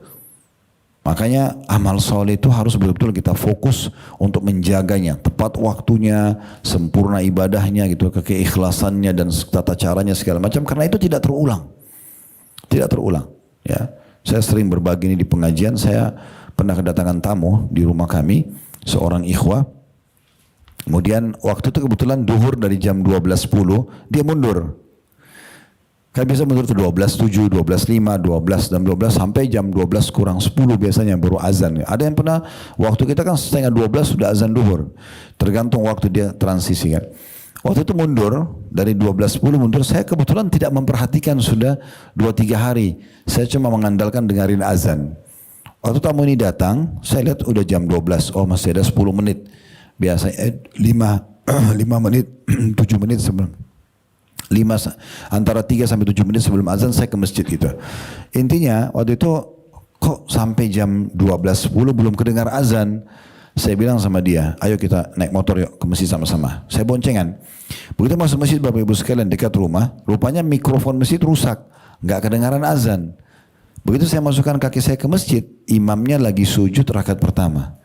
Makanya amal soleh itu harus betul-betul kita fokus untuk menjaganya, tepat waktunya, sempurna ibadahnya gitu, keikhlasannya dan tata caranya segala macam, karena itu tidak terulang. Tidak terulang. Ya, saya sering berbagi ini di pengajian. Saya pernah kedatangan tamu di rumah kami, seorang ikhwah. Kemudian waktu itu kebetulan duhur dari jam 12.10, dia mundur. Kan biasa mundur tuh 12.7, 12.5, 12 dan 12 sampai jam 12 kurang 10 biasanya baru azan. Ada yang pernah waktu kita kan setengah 12 sudah azan duhur. Tergantung waktu dia transisi kan. Waktu itu mundur dari 12.10 mundur, saya kebetulan tidak memperhatikan sudah 2-3 hari. Saya cuma mengandalkan dengerin azan. Waktu tamu ini datang, saya lihat udah jam 12. Oh masih ada 10 menit. Biasanya 5 menit, 7 menit sebelum. Antara 3 sampai 7 menit sebelum azan saya ke masjid gitu. Intinya waktu itu kok sampai jam 12.10 belum kedengar azan. Saya bilang sama dia, ayo kita naik motor yuk ke masjid sama-sama. Saya boncengan. Begitu masuk masjid Bapak Ibu sekalian dekat rumah, rupanya mikrofon masjid rusak. Nggak kedengaran azan. Begitu saya masukkan kaki saya ke masjid, imamnya lagi sujud rakaat pertama.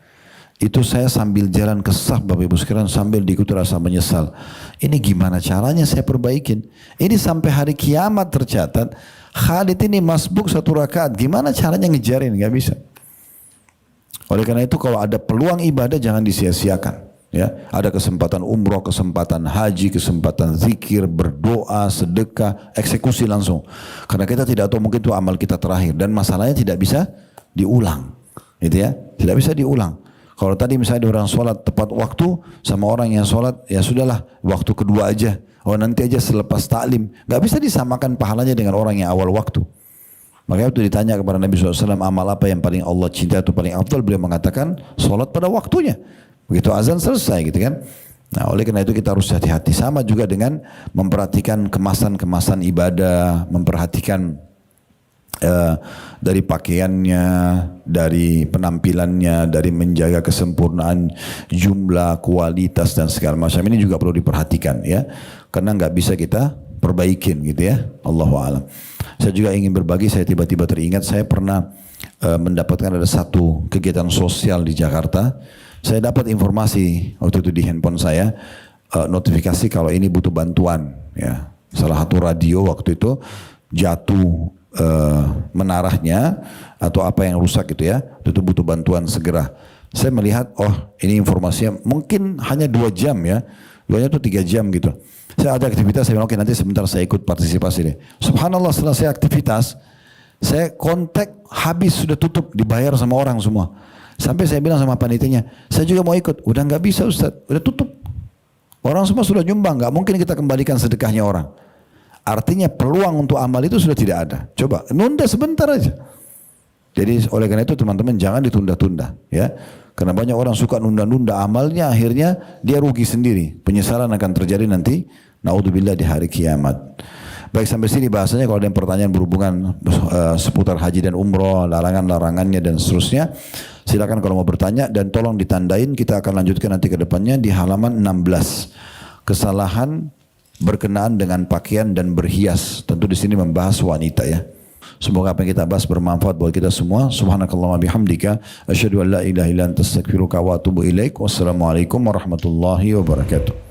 Itu saya sambil jalan ke saf Bapak Ibu sekalian sambil diikuti rasa menyesal. Ini gimana caranya saya perbaikin? Ini sampai hari kiamat tercatat. Khalid ini masbuk 1 rakaat. Gimana caranya ngejarin? Gak bisa. Oleh karena itu kalau ada peluang ibadah jangan disia-siakan. Ya, ada kesempatan umroh, kesempatan haji, kesempatan zikir, berdoa, sedekah, eksekusi langsung. Karena kita tidak tahu mungkin itu amal kita terakhir dan masalahnya tidak bisa diulang. Gitu ya, tidak bisa diulang. Kalau tadi misalnya ada orang sholat tepat waktu sama orang yang sholat, ya sudahlah waktu kedua aja. Oh nanti aja selepas taklim. Gak bisa disamakan pahalanya dengan orang yang awal waktu. Makanya waktu ditanya kepada Nabi SAW, amal apa yang paling Allah cinta atau paling afdal, beliau mengatakan sholat pada waktunya. Begitu azan selesai gitu kan. Nah oleh karena itu kita harus hati-hati. Sama juga dengan memperhatikan kemasan-kemasan ibadah, memperhatikan dari pakaiannya, dari penampilannya, dari menjaga kesempurnaan jumlah, kualitas dan segala macam ini juga perlu diperhatikan ya, karena nggak bisa kita perbaikin gitu ya. Allahu a'lam. Saya juga ingin berbagi, saya tiba-tiba teringat saya pernah mendapatkan ada satu kegiatan sosial di Jakarta. Saya dapat informasi waktu itu di handphone saya notifikasi kalau ini butuh bantuan ya. Salah satu radio waktu itu jatuh menarahnya atau apa yang rusak gitu ya, itu butuh bantuan segera. Saya melihat, oh ini informasinya mungkin hanya 2 jam ya, 2 itu 3 jam gitu. Saya ada aktivitas, saya bilang oke nanti sebentar saya ikut partisipasi deh. Subhanallah setelah saya aktivitas, saya kontak habis sudah tutup, dibayar sama orang semua. Sampai saya bilang sama panitianya, saya juga mau ikut, udah nggak bisa Ustaz, udah tutup. Orang semua sudah nyumbang, nggak mungkin kita kembalikan sedekahnya orang. Artinya peluang untuk amal itu sudah tidak ada. Coba nunda sebentar aja. Jadi oleh karena itu teman-teman jangan ditunda-tunda ya. Karena banyak orang suka nunda-nunda amalnya, akhirnya dia rugi sendiri. Penyesalan akan terjadi nanti, naudzubillah, di hari kiamat. Baik, sampai sini bahasanya. Kalau ada yang pertanyaan berhubungan seputar haji dan umroh, larangan-larangannya dan seterusnya, silakan kalau mau bertanya, dan tolong ditandain. Kita akan lanjutkan nanti ke depannya di halaman 16. Kesalahan berkenaan dengan pakaian dan berhias. Tentu di sini membahas wanita ya. Semoga apa yang kita bahas bermanfaat buat kita semua. Subhanakallahumma bihamdika asyhadu an la ilaha illa anta astaghfiruka wa atubu ilaik. Wassalamualaikum warahmatullahi wabarakatuh.